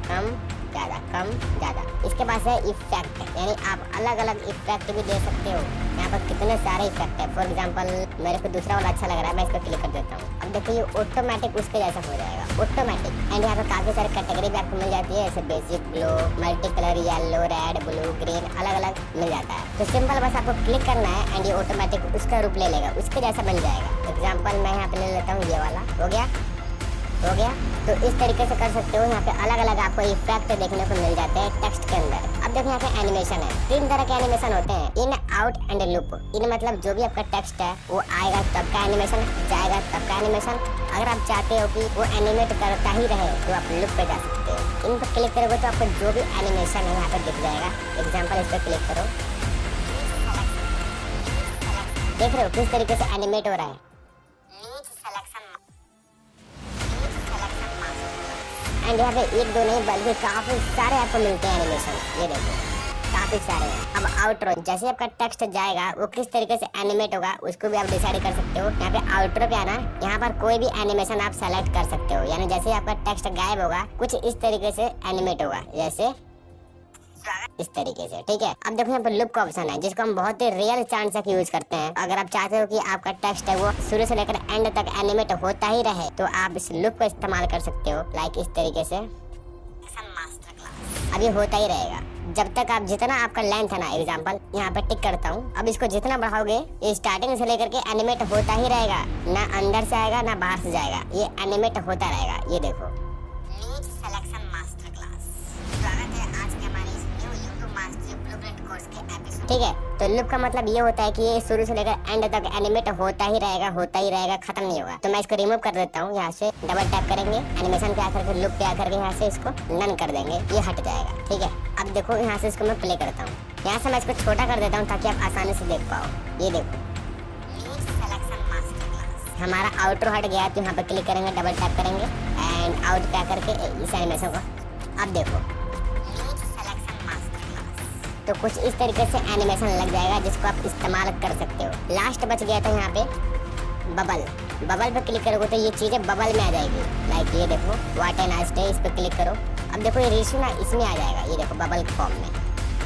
कम ज़्यादा, कम ज़्यादा। इसके पास है इफेक्ट, यानी आप अलग अलग इफेक्ट भी दे सकते हो। यहाँ पर कितने सारे इफेक्ट है। फॉर एग्जांपल मेरे को दूसरा वाला अच्छा लग रहा है, मैं इसको क्लिक कर देता हूँ। अब देखो ये ऑटोमेटिक उसके जैसा हो जाएगा, ऑटोमेटिक। एंड यहाँ पर काफ़ी सारी कैटेगरी भी आपको मिल जाती है, जैसे basic, glow, multi colour, yellow, red, blue, green, अलग अलग मिल जाता है। तो सिंपल बस आपको क्लिक करना है एंड ये ऑटोमेटिक उसका रूप ले लेगा, उसके जैसा बन जाएगा। एग्जाम्पल मैं यहाँ पे ले लेता हूँ, ये वाला हो गया, हो गया। तो इस तरीके से कर सकते हो। यहाँ पे अलग अलग आपको इफेक्ट देखने को मिल जाते हैं टेक्स्ट के अंदर। अब देखो यहाँ पे एनिमेशन है, 3 तरह के एनिमेशन होते हैं, इन, आउट एंड लूप। इन मतलब जो भी आपका टेक्स्ट है वो आएगा तब का एनिमेशन, जाएगा तब का एनिमेशन। अगर आप चाहते हो कि वो एनिमेट करता ही रहे तो आप लूप पे जा सकते हो। इन पर क्लिक करोगे तो आपको जो भी एनिमेशन है यहाँ पे दिख जाएगा। एग्जाम्पल इस पर क्लिक करो, देख रहे हो किस तरीके से एनिमेट हो रहा है। एंड यहाँ पे एक दो नहीं बल्कि काफी सारे आपको मिलते हैं एनिमेशन, ये देखो काफी सारे हैं। अब आउटरो, जैसे आपका टेक्स्ट जाएगा वो किस तरीके से एनिमेट होगा उसको भी आप डिसाइड कर सकते हो। यहाँ पे आउटरो पे आना, यहाँ पर कोई भी एनिमेशन आप सेलेक्ट कर सकते हो। यानी जैसे आपका टेक्स्ट गायब होगा कुछ इस तरीके से एनिमेट होगा, जैसे इस तरीके से। ठीक है, अब देखो यहाँ पर लूप का ऑप्शन है, जिसको हम बहुत ही रियल चांस तक यूज करते हैं। अगर आप चाहते हो कि आपका टेक्स्ट है वो शुरू से लेकर एंड तक एनिमेट होता ही रहे तो आप इस लूप का इस्तेमाल कर सकते हो। लाइक इस तरीके से अब ये होता ही रहेगा जब तक आप, जितना आपका लेंथ है ना। एग्जांपल यहाँ पे टिक करता हूँ। अब इसको जितना बढ़ाओगे ये स्टार्टिंग से लेकर के एनिमेट होता ही रहेगा, ना अंदर से आएगा ना बाहर से जाएगा, ये एनिमेट होता रहेगा। ये देखो ठीक है। तो लूप का मतलब ये होता है कि ये शुरू से लेकर एंड तक एनिमेट होता ही रहेगा, खत्म नहीं होगा। तो मैं इसको रिमूव कर देता हूँ। यहाँ से डबल टैप करेंगे, एनिमेशन पे आकर के लूप पे आकर के यहाँ से इसको नन कर देंगे, ये हट जाएगा। ठीक है, अब देखो यहाँ से इसको मैं प्ले करता हूँ। यहाँ से मैं इसको छोटा कर देता हूँ ताकि आप आसानी से देख पाओ। ये देखो हमारा आउटरो हट गया। तो यहाँ पे क्लिक करेंगे, डबल टैप करेंगे एंड आउट पे आकर के इस एनिमेशन को अब देखो तो कुछ इस तरीके से एनिमेशन लग जाएगा जिसको आप इस्तेमाल कर सकते हो। लास्ट बच गया था यहाँ पे बबल। बबल पे क्लिक करोगे तो ये चीजें बबल में आ जाएगी। लाइक ये देखो व्हाट एन नाइस डे, इस पे क्लिक करो। अब देखो ये रेशो ना इसमें आ जाएगा, ये देखो बबल फॉर्म में।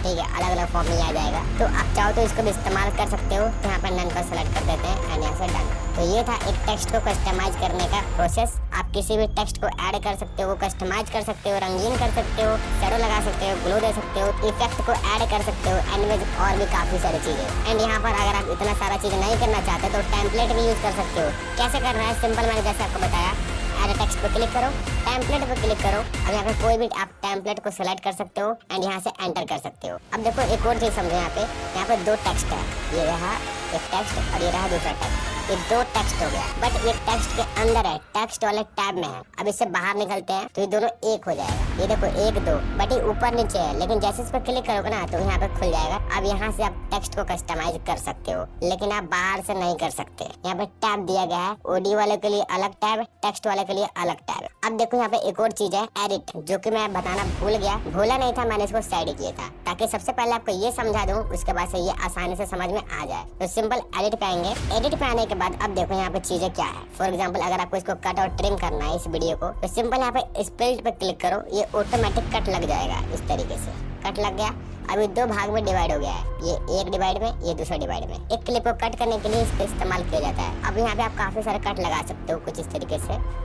ठीक है, अलग अलग फॉर्म में आ जाएगा। तो आप चाहो तो इसको भी इस्तेमाल कर सकते हो। तो यहाँ पर नन पर सेलेक्ट कर देते हैं एंड यहाँ से डन। तो ये था एक टेक्स्ट को कस्टमाइज करने का प्रोसेस। आप किसी भी टेक्स्ट को ऐड कर सकते हो, कस्टमाइज कर सकते हो, रंगीन कर सकते हो, शैडो लगा सकते हो, ग्लो दे सकते हो, इफेक्ट को ऐड कर सकते हो, एनिमेज और भी काफी सारी चीजें। एंड यहाँ पर अगर आप इतना सारा चीज नहीं करना चाहते तो टेम्पलेट भी यूज कर सकते हो। कैसे करना है, सिंपल मैंने जैसे आपको बताया। ऐड टेक्स्ट पे क्लिक करो, टेम्पलेट पे क्लिक करो। अब यहाँ पे कोई भी आप टेम्पलेट को सिलेक्ट कर सकते हो एंड यहाँ से एंटर कर सकते हो। अब देखो एक और चीज समझो, यहाँ पे 2 टेक्स्ट है। ये रहा एक टेक्स्ट और ये रहा दूसरा टेक्स्ट। ये 2 टेक्स्ट हो गया, बट ये टेक्स्ट के अंदर है, टेक्स्ट वाले टैब में है। अब इससे बाहर निकलते हैं तो ये दोनों एक हो जाएगा। ये देखो 1 2, बट ये ऊपर नीचे है। लेकिन जैसे इस पर क्लिक करोगे ना तो यहाँ पे खुल जाएगा। अब यहाँ से आप टेक्स्ट को कस्टमाइज कर सकते हो, लेकिन आप बाहर से नहीं कर सकते। यहाँ पे टैब दिया गया है, ऑडियो वाले के लिए अलग टैब, टेक्स्ट वाले के लिए अलग टैब। अब देखो यहाँ पे एक और चीज है एडिट, जो कि मैं बताना भूला नहीं था, मैंने इसको साइड किया था ताकि सबसे पहले आपको ये समझा दूं, उसके बाद से ये आसानी से समझ में आ जाए। तो सिंपल एडिट पे आएंगे। एडिट पे आने के बाद अब देखो यहाँ पे चीजें क्या है। फॉर एग्जांपल अगर आपको इसको कट और ट्रिम करना है इस वीडियो को, तो सिंपल यहाँ पे स्प्लिट पे क्लिक करो, ये ऑटोमेटिक कट लग जाएगा। इस तरीके से कट लग गया। अभी दो भाग में डिवाइड हो गया है, ये एक डिवाइड में, ये दूसरा डिवाइड में। एक क्लिप को कट करने के लिए इसका इस्तेमाल किया जाता है। अब यहाँ पे आप काफी सारे कट लगा सकते हो कुछ इस तरीके से,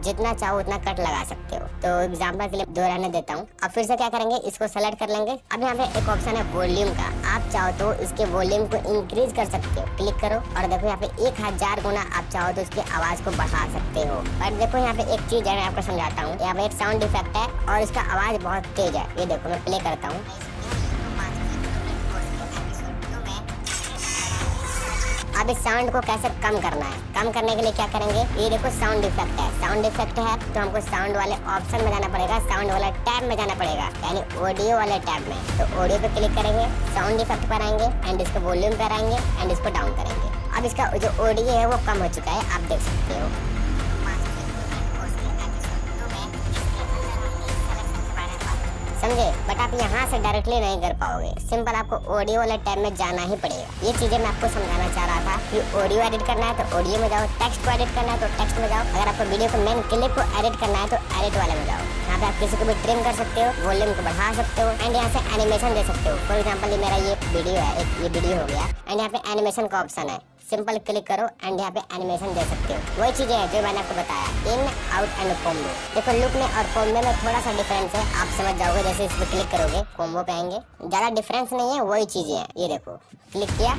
जितना चाहो उतना कट लगा सकते हो। तो एग्जांपल के लिए दो रहने देता हूँ। अब फिर से क्या करेंगे, इसको सेलेक्ट कर लेंगे। अब यहाँ पे एक ऑप्शन है वॉल्यूम का, आप चाहो तो इसके वॉल्यूम को इंक्रीज कर सकते हो। क्लिक करो और देखो यहाँ पे 1000 गुना आप चाहो तो इसकी आवाज को बढ़ा सकते हो। और देखो यहाँ पे एक चीज है, मैं आपको समझाता हूँ। यहाँ पे एक साउंड इफेक्ट है और इसका आवाज बहुत तेज है। ये देखो मैं प्ले करता हूँ। अब इस साउंड को कैसे कम करना है, कम करने के लिए क्या करेंगे, ये देखो साउंड इफेक्ट है। साउंड इफेक्ट है तो हमको साउंड वाले ऑप्शन में जाना पड़ेगा, साउंड वाला टैब में जाना पड़ेगा, यानी ऑडियो वाले टैब में। तो ऑडियो पे क्लिक करेंगे, साउंड इफेक्ट पर आएंगे एंड इसको वॉल्यूम पर आएंगे एंड इसको डाउन करेंगे। अब इसका जो ऑडियो है वो कम हो चुका है, आप देख सकते हो। समझे? बट आप यहाँ से डायरेक्टली नहीं कर पाओगे, सिंपल आपको ऑडियो वाले टैब में जाना ही पड़ेगा। ये चीजें मैं आपको समझाना चाह रहा था कि ऑडियो एडिट करना है तो ऑडियो में जाओ, टेक्स्ट को एडिट करना है तो टेक्स्ट में जाओ, अगर आपको वीडियो को मेन क्लिप को एडिट करना है तो एडिट वाले में जाओ। यहाँ पे आप किसी को भी ट्रिम कर सकते हो, वॉल्यूम को बढ़ा सकते हो एंड यहाँ से एनिमेशन दे सकते हो। फॉर एग्जाम्पल मेरा ये वीडियो है, एक ये वीडियो हो गया एंड यहाँ पे एनिमेशन का ऑप्शन है, सिंपल क्लिक करो एंड यहाँ पे एनिमेशन दे सकते हो। वही चीजें हैं जो मैंने आपको बताया, इन आउट एंड कॉम्बो। देखो लुक में और कॉम्बो में थोड़ा सा डिफरेंस है, आप समझ जाओगे जैसे इस पे क्लिक करोगे, कॉम्बो पे आएंगे, ज्यादा डिफरेंस नहीं है, वही चीजें हैं। ये देखो क्लिक किया,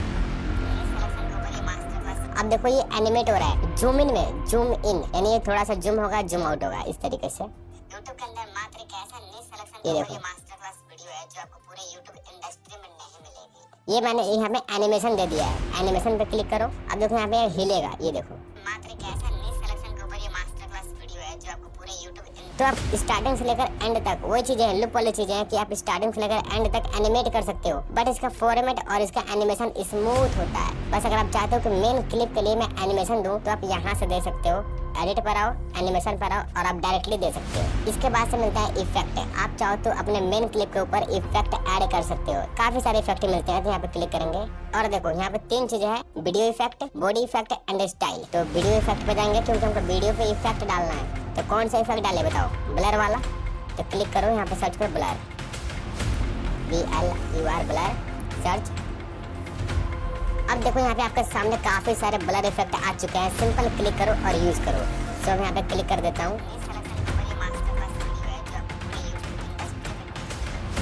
अब देखो ये एनिमेट हो रहा है, जूम इन में जूम इन, यानी ये थोड़ा सा जूम होगा जूम आउट होगा इस तरीके से। यूट्यूब के अंदर मात्र एक ऐसा नई सिलेक्शन ये देखो मास्टर क्लास वीडियो है जो आपको पूरे यूट्यूब इंडस्ट्री में नहीं मिलेगी। ये मैंने यहाँ पे एनिमेशन दे दिया है, एनिमेशन पे क्लिक करो, अब देखो यहाँ पे हिलेगा। ये देखो मात्र एक ऐसा नई सिलेक्शन के ऊपर ये मास्टर क्लास वीडियो है जो आपको पूरे यूट्यूब। तो आप स्टार्टिंग से लेकर एंड तक वही चीजें हैं, लुक वाली चीजें हैं कि आप स्टार्टिंग से लेकर एंड तक एनिमेट कर सकते हो, बट इसका फॉर्मेट और इसका एनिमेशन स्मूथ होता है। बस अगर आप चाहते हो कि मेन क्लिप के लिए मैं एनिमेशन दूं तो आप यहाँ से दे सकते हो, एडिट पर आओ, एनिमेशन पर आओ और आप डायरेक्टली दे सकते हो। इसके बाद से मिलता है इफेक्ट, आप चाहो तो अपने मेन क्लिप के ऊपर इफेक्ट ऐड कर सकते हो। काफी सारे इफेक्ट मिलते हैं, तो यहाँ पे क्लिक करेंगे और देखो यहाँ पे 3 चीजें हैं, video effect, body effect and style. तो वीडियो इफेक्ट पे जाएंगे क्योंकि हमको वीडियो पे इफेक्ट डालना है। तो कौन सा इफेक्ट डाले बताओ, ब्लर वाला। तो क्लिक करो, यहाँ पे सर्च करो ब्लर, BLUR ब्लर, सर्च। अब देखो यहाँ पे आपके सामने काफी सारे ब्लर इफेक्ट आ चुके हैं, सिंपल क्लिक करो और यूज करो। सो मैं यहाँ पे क्लिक कर देता हूँ,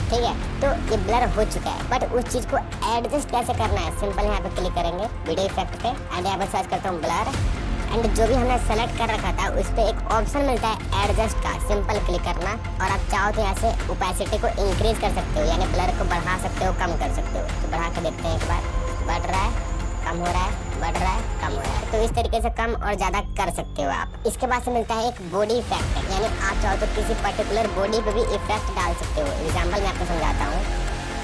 ठीक है। तो ये ब्लर हो चुका है, बट उस चीज को एडजस्ट कैसे करना है, सिंपल यहाँ पे क्लिक करेंगे वीडियो इफेक्ट पे एंड यहाँ पे सर्च करता हूँ ब्लर एंड जो भी हमने सेलेक्ट कर रखा था उस पे एक ऑप्शन मिलता है एडजस्ट का, सिंपल क्लिक करना और आप चाहो तो यहाँ से ओपेसिटी को इंक्रीज कर सकते हो, यानी ब्लर को बढ़ा सकते हो, कम कर सकते हो। तो बढ़ा के देखते हैं एक बार, बढ़ रहा है, कम हो रहा है, बढ़ रहा है, कम हो रहा है। तो इस तरीके से कम और ज्यादा कर सकते हो आप। इसके बाद से मिलता है एक बॉडी इफेक्ट, यानी आप चाहो तो किसी पर्टिकुलर बॉडी पे भी इफेक्ट डाल सकते हो। एग्जाम्पल मैं आपको समझाता हूँ,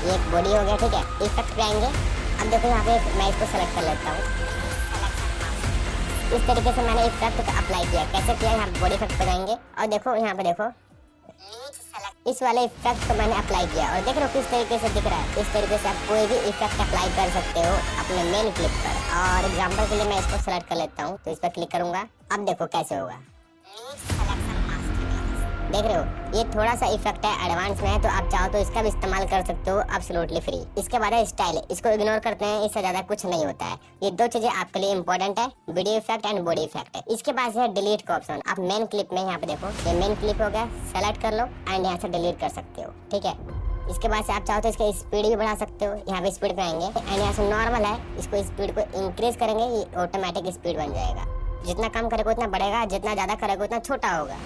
ये एक बॉडी हो गया, ठीक है। इफेक्ट पे आएंगे, अब देखो यहाँ पे मैं इसको सेलेक्ट कर लेता हूँ। इस तरीके से मैंने इफेक्ट अप्लाई किया। कैसे किया, यहाँ बॉडी इफेक्ट पे जाएंगे और देखो यहाँ पे देखो इस वाले इफेक्ट को मैंने अप्लाई किया और देख रहे हो किस तरीके से दिख रहा है। इस तरीके से आप कोई भी इफेक्ट अप्लाई कर सकते हो अपने मेन क्लिप पर। और एग्जांपल के लिए मैं इसको सेलेक्ट कर लेता हूँ, तो इस पर क्लिक करूंगा। अब देखो कैसे होगा, देख रहे हो ये थोड़ा सा इफेक्ट है, एडवांस में है, तो आप चाहो तो इसका भी इस्तेमाल कर सकते हो एब्सोल्युटली फ्री। इसके बाद है स्टाइल, इसको इग्नोर करते हैं, इससे ज्यादा कुछ नहीं होता है। ये 2 चीजें आपके लिए इंपॉर्टेंट है, video effect and body effect. इसके बाद है डिलीट का ऑप्शन। आप मेन क्लिप में यहाँ पे देखो, ये मेन क्लिप हो गया, सेलेक्ट कर लो एंड यहाँ से डिलीट कर सकते हो, ठीक है। इसके बाद से आप चाहो तो इसका स्पीड भी बढ़ा सकते हो, यहाँ पे स्पीड पे आएंगे एंड यहाँ से नॉर्मल है, इसको स्पीड को इंक्रीज करेंगे, ये ऑटोमेटिक स्पीड बन जाएगा। जितना कम करेगा उतना बढ़ेगा, जितना ज्यादा करेगा उतना छोटा होगा।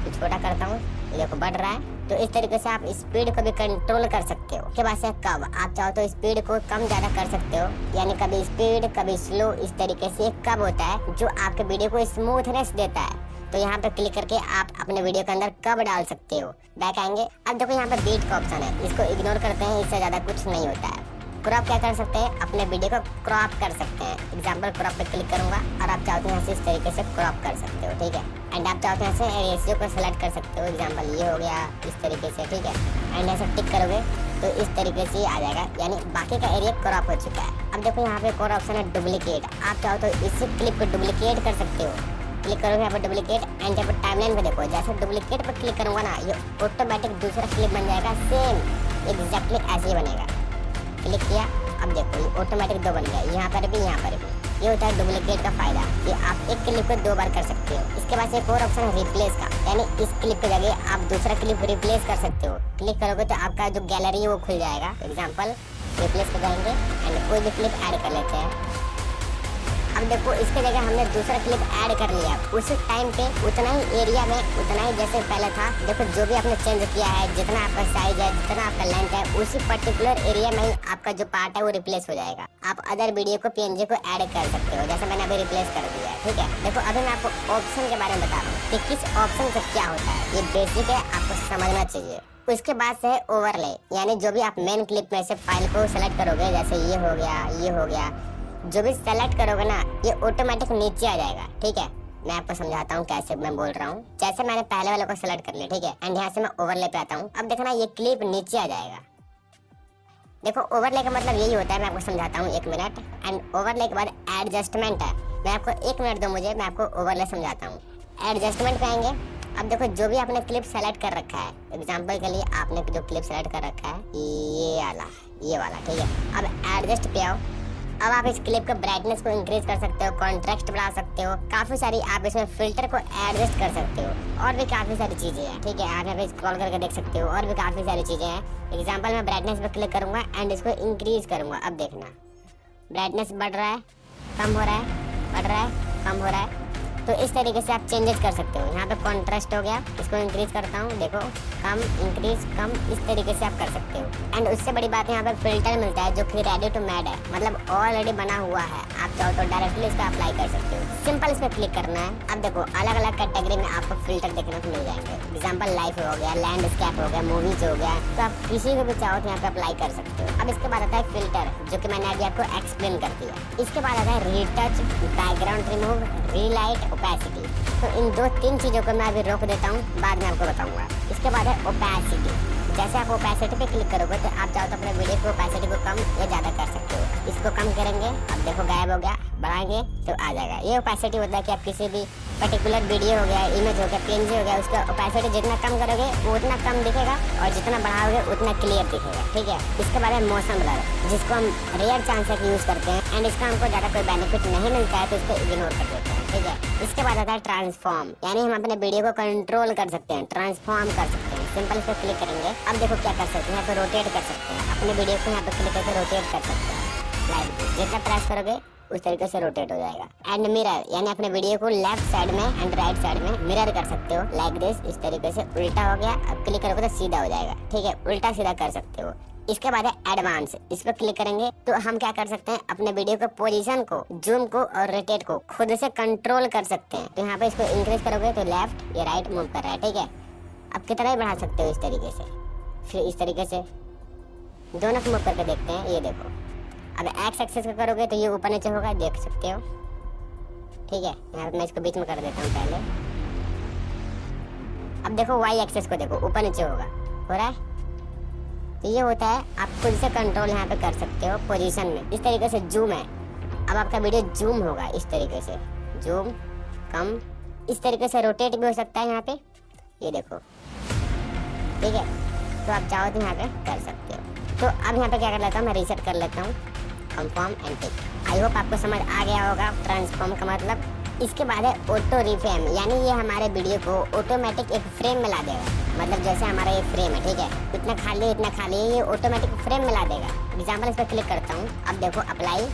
तो छोटा करता हूँ, ये देखो बढ़ रहा है। तो इस तरीके से आप स्पीड को भी कंट्रोल कर सकते हो। के बाद से कब आप चाहो तो स्पीड को कम ज्यादा कर सकते हो, यानी कभी स्पीड कभी स्लो। इस तरीके से कब होता है जो आपके वीडियो को स्मूथनेस देता है। तो यहाँ पे क्लिक करके आप अपने वीडियो के अंदर कब डाल सकते हो। बैक आएंगे, अब देखो यहाँ पे बीट का ऑप्शन है, इसको इग्नोर करते हैं, इससे ज्यादा कुछ नहीं होता है। क्रॉप क्या कर सकते हैं, अपने वीडियो को क्रॉप कर सकते हैं। एग्जाम्पल क्रॉप पे क्लिक करूंगा और आप चाहते हैं यहाँ से इस तरीके से क्रॉप कर सकते हो, ठीक है। एंड आप चाहते हैं यहाँ से रेशियो को सेलेक्ट कर सकते हो, एग्जाम्पल ये हो गया इस तरीके से, ठीक है। एंड ऐसे टिक करोगे तो इस तरीके से आ जाएगा, यानी बाकी का एरिया क्रॉप हो चुका है। अब देखो यहाँ पे एक और ऑप्शन है डुप्लीकेट, आप चाहो तो इसी क्लिप को डुप्लीकेट कर सकते हो। क्लिक करोगे यहाँ पे डुप्लीकेट एंड यहाँ पे टाइमलाइन पे देखो, जैसे डुप्लीकेट पर क्लिक करूंगा ना, ये ऑटोमेटिक दूसरा क्लिप बन जाएगा सेम। एग्जैक्टली ऐसे ही बनेगा। क्लिक किया, अब देखो ये ऑटोमेटिक 2 बन गया, यहाँ पर भी यहाँ पर भी। ये होता है डुप्लीकेट का फायदा कि आप एक क्लिप को 2 बार कर सकते हो। इसके बाद एक और ऑप्शन है रिप्लेस का, यानी इस क्लिप की जगह आप दूसरा क्लिप रिप्लेस कर सकते हो। क्लिक करोगे तो आपका जो गैलरी है वो खुल जाएगा। एग्जाम्पल रिप्लेस कर जाएंगे एंड कोई भी क्लिप ऐड कर लेते हैं। अब देखो इसके जगह हमने दूसरा क्लिप ऐड कर लिया, उस टाइम पे उतना ही एरिया में उतना ही जैसे पहले था। देखो जो भी आपने चेंज किया है, जितना आपका साइज है, जितना आपका लेंथ है, उसी पर्टिकुलर एरिया में ही आपका जो पार्ट है वो रिप्लेस हो जाएगा। आप अदर वीडियो को पीएनजी को ऐड कर सकते हो, जैसे मैंने अभी रिप्लेस कर दिया है। ठीक है, देखो अभी मैं आपको ऑप्शन के बारे में बता रहा हूँ कि किस ऑप्शन से क्या होता है। ये बेसिक है, आपको समझना चाहिए। उसके बाद से है ओवरले, यानी जो भी आप मेन क्लिप में से फाइल को सेलेक्ट करोगे, जैसे ये हो गया, ये हो गया, जो भी सेलेक्ट करोगे ना ये ऑटोमेटिक नीचे आ जाएगा। ठीक है, मैं आपको समझाता हूँ कैसे मैं बोल रहा हूँ। जैसे मैंने पहले वाले को सेलेक्ट कर लिया, ठीक है, एंड यहाँ से मैं ओवरले पे आता हूँ। अब देखना ये क्लिप नीचे आ जाएगा। देखो ओवरले का मतलब यही होता है, मैं आपको समझाता हूँ 1 मिनट। एंड ओवरले के बाद एडजस्टमेंट है, मैं आपको 1 मिनट दो मुझे, मैं आपको ओवरले समझाता हूँ। एडजस्टमेंट पे आएंगे। अब देखो जो भी आपने क्लिप सेलेक्ट कर रखा है, एग्जांपल के लिए आपने जो क्लिप सेलेक्ट कर रखा है ये वाला, ठीक है। अब एडजस्ट पे आओ। अब आप इस क्लिप के ब्राइटनेस को इंक्रीज कर सकते हो, कॉन्ट्रास्ट बढ़ा सकते हो, काफी सारी आप इसमें फिल्टर को एडजस्ट कर सकते हो, और भी काफी सारी चीजें हैं। ठीक है, आप यहाँ पे स्क्रॉल करके देख सकते हो, और भी काफी सारी चीजें हैं। एग्जांपल मैं ब्राइटनेस पे क्लिक करूंगा एंड इसको इंक्रीज करूंगा। अब देखना ब्राइटनेस बढ़ रहा है, कम हो रहा है, बढ़ रहा है, कम हो रहा है। तो इस तरीके से आप चेंजेस कर सकते हो। यहाँ पे कॉन्ट्रास्ट हो गया, इसको इंक्रीज करता हूँ, देखो कम, इंक्रीज, कम, इस तरीके से आप कर सकते हो। एंड उससे बड़ी बात है यहाँ पे फिल्टर मिलता है जो कि रेडी टू मेड है, मतलब ऑलरेडी बना हुआ है। आप चाहो तो डायरेक्टली इसका अप्लाई कर सकते हो, सिंपल इस पर क्लिक करना है। अब देखो अलग अलग कैटेगरी में आपको फिल्टर देखने को मिल जाएंगे। एग्जाम्पल लाइफ हो गया, लैंडस्केप हो गया, मूवीज हो गया, तो आप किसी को भी चाहो तो यहाँ पे अप्लाई कर सकते हो। अब इसके बाद आता है फिल्टर, जो कि मैंने अभी आपको एक्सप्लेन कर दिया। इसके बाद आता है रीटच, बैकग्राउंड रिमूव, रीलाइट, ओपेसिटी। तो इन 2-3 चीजों को मैं अभी रोक देता हूँ, बाद में आपको बताऊंगा। इसके बाद है ओपेसिटी। जैसे आप ओपेसिटी पे क्लिक करोगे तो आप चाहो तो अपने वीडियो को ओपेसिटी को कम या ज्यादा कर सकते हो। इसको कम करेंगे, अब देखो गायब हो गया, बढ़ाएंगे तो आ जाएगा। ये ओपेसिटी होता है कि आप किसी भी पर्टिकुलर वीडियो हो गया, इमेज हो गया, पीएनजी हो गया, उसका ओपेसिटी जितना कम करोगे वो उतना कम दिखेगा, और जितना बढ़ाओगे उतना क्लियर दिखेगा। ठीक है, इसके बाद है मोशन ब्लर, जिसको हम रेयर चांस तक यूज करते हैं एंड इसका हमको ज्यादा कोई बेनिफिट नहीं मिलता है, तो इसको इग्नोर कर देते हैं। ठीक है, इसके बाद आता है ट्रांसफॉर्म, यानी हम अपने वीडियो को कंट्रोल कर सकते हैं, ट्रांसफॉर्म कर सकते हैं। सिंपल इस पर क्लिक करेंगे। अब देखो क्या कर सकते हैं, यहाँ पे रोटेट कर सकते हैं, अपने वीडियो को यहाँ पे क्लिक करके रोटेट कर सकते हैं। लाइक जितना प्रेस करोगे उस तरीके से रोटेट हो जाएगा। एंड मिरर, यानी अपने वीडियो को लेफ्ट साइड में एंड राइट साइड में मिरर कर सकते हो, लाइक दिस, इस तरीके से। उल्टा हो गया, अब क्लिक करोगे तो सीधा हो जाएगा। ठीक है, उल्टा सीधा कर सकते हो। इसके बाद है एडवांस, इस पर क्लिक करेंगे तो हम क्या कर सकते हैं, अपने वीडियो के पोजीशन को, जूम को और रोटेट को खुद से कंट्रोल कर सकते हैं। तो यहाँ पे इसको इंक्रीज करोगे तो लेफ्ट या राइट मूव कर रहा है। ठीक है, अब कितना ही बढ़ा सकते हो इस तरीके से, फिर इस तरीके से दोनों को मूव करके देखते हैं। ये देखो, अब एक्स एक्सेस का करोगे तो ये ऊपर नीचे होगा, देख सकते हो। ठीक है, यहाँ पे मैं इसको बीच में कर देता हूँ पहले। अब देखो वाई एक्सेस को देखो, ऊपर नीचे होगा, हो रहा है। तो ये होता है, आप खुद से कंट्रोल यहाँ पे कर सकते हो पोजीशन में। इस तरीके से जूम है, अब आपका वीडियो जूम होगा इस तरीके से, जूम, कम, इस तरीके से रोटेट भी हो सकता है यहाँ पे, ये देखो। ठीक है, तो आप चाहो तो यहाँ पे कर सकते हो। तो अब यहाँ पे क्या कर लेता हूँ, मैं रीसेट कर लेता हूँ, confirm and tick. I hope आपको समझ आ गया होगा ट्रांसफॉर्म का मतलब। इसके बाद है ऑटो रिफ्रेम, यानी ये हमारे वीडियो को ऑटोमेटिक एक फ्रेम में ला देगा। मतलब जैसे हमारा ये फ्रेम है, ठीक है, इतना खाली है, ये ऑटोमेटिक फ्रेम में ला देगा। एग्जाम्पल इस पर क्लिक करता हूँ, अब देखो अप्लाई,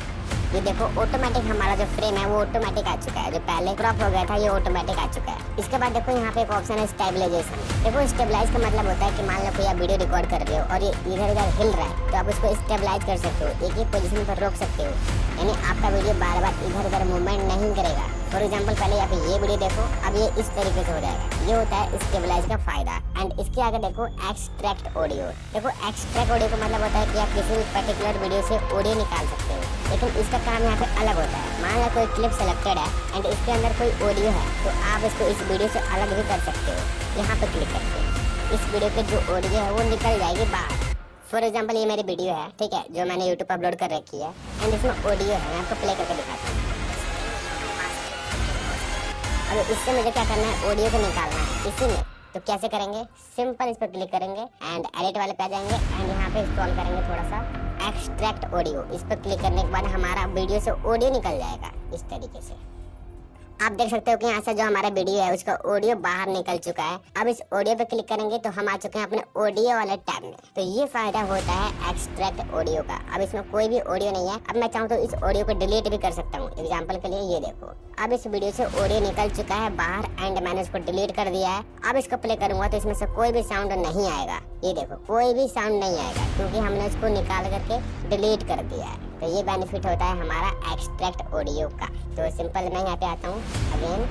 ये देखो ऑटोमेटिक हमारा जो फ्रेम है वो ऑटोमेटिक आ चुका है, जो पहले क्रॉप हो गया था ये ऑटोमेटिक आ चुका है। इसके बाद देखो यहाँ पे एक ऑप्शन है स्टेबलाइजेशन। देखो स्टेबलाइज का मतलब होता है कि मान लो कोई आप वीडियो रिकॉर्ड कर रहे हो और ये इधर उधर हिल रहा है, तो आप उसको स्टेबलाइज कर सकते हो, एक ही पोजीशन पर रोक सकते हो, यानी आपका वीडियो बार बार इधर उधर मूवमेंट नहीं करेगा। फॉर एग्जाम्पल पहले यहाँ पे ये वीडियो देखो, अब ये इस तरीके से हो जाएगा। ये होता है स्टेबलाइज का फायदा। एंड इसके आगे देखो एक्सट्रैक्ट ऑडियो। देखो एक्सट्रैक्ट ऑडियो का मतलब होता है कि आप किसी भी पर्टिकुलर वीडियो से ऑडियो निकाल सकते हो, लेकिन इसका काम यहाँ पे अलग होता है। मान लो कोई क्लिप सेलेक्टेड है एंड इसके अंदर कोई ऑडियो है, तो आप इसको इस वीडियो से अलग भी कर सकते हो। यहाँ पे क्लिक करके इस वीडियो की जो ऑडियो है वो निकल जाएगी बाहर। फॉर एग्जाम्पल ये मेरी वीडियो है, ठीक है, जो मैंने यूट्यूब पर अपलोड कर रखी है एंड इसमें ऑडियो है, मैं आपको प्ले करके दिखाता हूँ। अब इससे मुझे क्या करना है, ऑडियो को निकालना है, इसी में तो कैसे करेंगे, सिंपल इस पर क्लिक करेंगे एंड एडिट वाले पे आ जाएंगे एंड यहाँ पे स्क्रॉल करेंगे थोड़ा सा, एक्सट्रैक्ट ऑडियो, इस पर क्लिक करने के बाद हमारा वीडियो से ऑडियो निकल जाएगा इस तरीके से। आप देख सकते हो कि यहाँ से जो हमारा वीडियो है उसका ऑडियो बाहर निकल चुका है। अब इस ऑडियो पे क्लिक करेंगे तो हम आ चुके हैं अपने ऑडियो वाले टैब में। तो ये फायदा होता है एक्सट्रैक्ट ऑडियो का। अब इसमें कोई भी ऑडियो नहीं है। अब मैं चाहूँ तो इस ऑडियो को डिलीट भी कर सकता हूँ। एग्जाम्पल के लिए ये देखो, अब इस वीडियो से ऑडियो निकल चुका है बाहर एंड मैंने उसको डिलीट कर दिया है। अब इसको प्ले करूंगा तो इसमें से कोई भी साउंड नहीं आएगा। ये देखो, कोई भी साउंड नहीं आएगा क्योंकि हमने इसको निकाल करके डिलीट कर दिया है। तो ये बेनिफिट होता है हमारा एक्सट्रैक्ट ऑडियो का। तो सिंपल मैं यहाँ पे आता हूँ अगेन।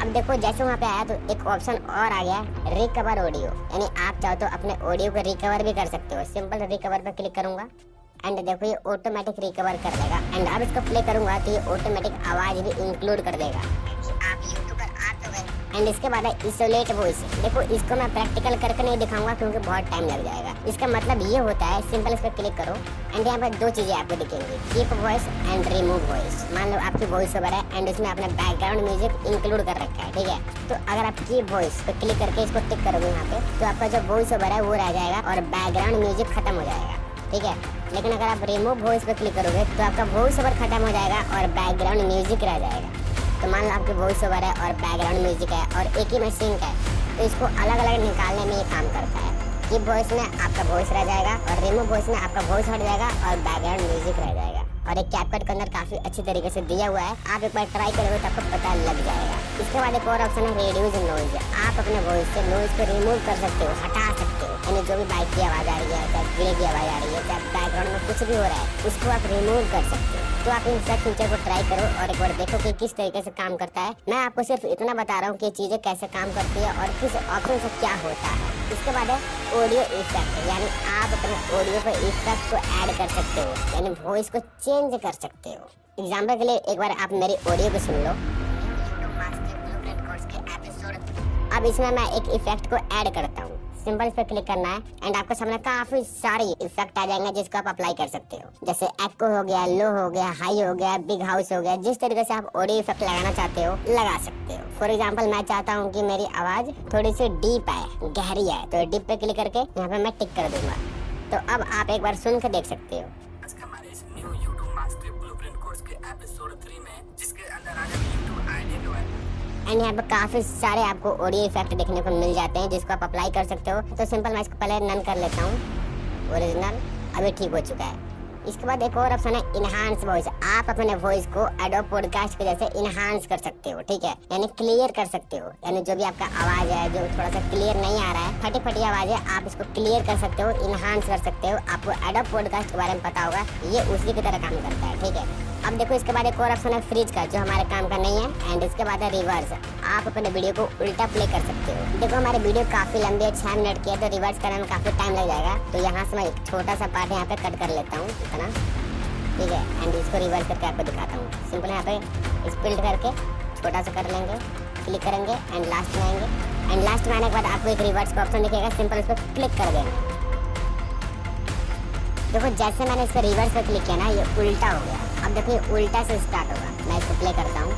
अब देखो जैसे वहाँ पे आया तो एक ऑप्शन और आ गया, रिकवर ऑडियो, यानी आप चाहो तो अपने ऑडियो को रिकवर भी कर सकते हो। सिंपल रिकवर पे क्लिक करूंगा एंड देखो ये ऑटोमेटिक रिकवर कर देगा एंड अब इसको प्ले करूंगा तो ये ऑटोमेटिक आवाज भी इंक्लूड कर देगा। आप यूट्यूबर आ तो गए। एंड इसके बाद है इसोलेट वॉइस। देखो इसको मैं प्रैक्टिकल करके नहीं दिखाऊंगा क्योंकि बहुत टाइम लग जाएगा। इसका मतलब ये होता है, सिंपल इस पर क्लिक करो एंड यहाँ पर दो चीजें आपको दिखेंगी, keep voice and remove voice. मान लो आपकी वॉइस ओवर है एंड उसमें आपने बैकग्राउंड म्यूजिक इंक्लूड कर रखा है, ठीक है। तो अगर आप कीप वॉइस पे क्लिक करके इसको टिक करोगे यहाँ पे तो आपका जो वॉइस ओवर है वो रह जाएगा और बैकग्राउंड म्यूजिक खत्म हो जाएगा, ठीक है। लेकिन अगर आप रिमूव वॉइस पे क्लिक करोगे तो आपका वॉइस ओवर खत्म हो जाएगा और बैकग्राउंड म्यूजिक रह जाएगा। तो मान लो आपकी वॉइस ओवर है और बैकग्राउंड म्यूजिक है और एक ही में सिंक है, तो इसको अलग अलग निकालने में ये काम करता है। कीप वॉइस में आपका वॉइस रह जाएगा और रिमूव वॉइस में आपका वॉइस हट जाएगा और बैकग्राउंड म्यूजिक रह जाएगा। और एक कैपकट के अंदर काफी अच्छी तरीके से दिया हुआ है, आप एक बार ट्राई करोगे तो आपको पता लग जाएगा। इसके बाद एक और ऑप्शन है रेड्यूस नॉइज। आप अपने वॉइस से नॉइज को रिमूव कर सकते हो, हटा सकते हो, यानी जो भी बाइक की आवाज आ रही है, चाहे कीड़े की आवाज आ रही है, चाहे बैकग्राउंड में कुछ भी हो रहा है उसको आप रिमूव कर सकते हो। तो आप इन सब फीचर को ट्राई करो और एक बार देखो कि किस तरीके से काम करता है। मैं आपको सिर्फ इतना बता रहा हूँ कि चीजें कैसे काम करती है और किस ऑप्शन से क्या होता है। इसके बाद है ऑडियो इफेक्ट, यानी आप अपने ऑडियो पे इफेक्ट को ऐड कर सकते हो, यानी वॉइस को चेंज कर सकते हो। एग्जाम्पल के लिए एक बार आप मेरी ऑडियो को सुन लो। अब इसमें मैं एक इफेक्ट को ऐड करता हूँ। सिंपल इस पर क्लिक करना है एंड आपके सामने काफी सारे इफेक्ट आ जाएंगे जिसको आप अप्लाई कर सकते हो। जैसे एको हो गया, लो हो गया, हाई हो गया, बिग हाउस हो गया। जिस तरीके से आप ऑडियो इफेक्ट लगाना चाहते हो लगा सकते हो। फॉर एग्जांपल मैं चाहता हूँ कि मेरी आवाज थोड़ी सी डीप है, गहरी है, तो डीप पे क्लिक करके यहाँ पे मैं टिक कर दूंगा। तो अब आप एक बार सुन के देख सकते हो। एंड यहाँ पे काफी सारे आपको ऑडियो इफेक्ट देखने को मिल जाते हैं जिसको आप अप्लाई कर सकते हो। तो सिंपल मैं इसको पहले नन कर लेता हूँ, ओरिजिनल, अभी ठीक हो चुका है। इसके बाद एक और ऑप्शन है इनहांस वॉइस। आप अपने वॉइस को एडोब पॉडकास्ट के जैसे इनहांस कर सकते हो, ठीक है, यानी क्लियर कर सकते हो। यानी जो भी आपका आवाज है जो थोड़ा सा क्लियर नहीं आ रहा है, फटी फटी आवाज है, आप इसको क्लियर कर सकते हो, इनहांस कर सकते हो। आपको एडोब पॉडकास्ट के बारे में पता होगा, ये उसी की तरह काम करता है, ठीक है। अब देखो इसके बाद एक और ऑप्शन है फ्रीज का, जो हमारे काम का नहीं है। एंड इसके बाद है रिवर्स। आप अपने वीडियो को उल्टा प्ले कर सकते हो। देखो हमारी वीडियो काफी लंबी है, 6 मिनट की है, तो रिवर्स करने में काफी टाइम लग जाएगा। तो यहाँ से मैं एक छोटा सा पार्ट यहाँ पे कट कर लेता हूँ, इतना, ठीक है। एंड इसको रिवर्स करके आपको दिखाता हूँ। सिंपल यहाँ पे स्प्लिट करके छोटा सा कर लेंगे, क्लिक करेंगे एंड लास्ट में आएंगे। एंड लास्ट में आने के बाद आपको एक रिवर्स का ऑप्शन दिखेगा, सिंपल इस पर क्लिक कर देना। देखो जैसे मैंने इस पर रिवर्स पर क्लिक किया ना, ये उल्टा हो गया। अब देखो ये उल्टा से स्टार्ट होगा। मैं इसको प्ले करता हूँ,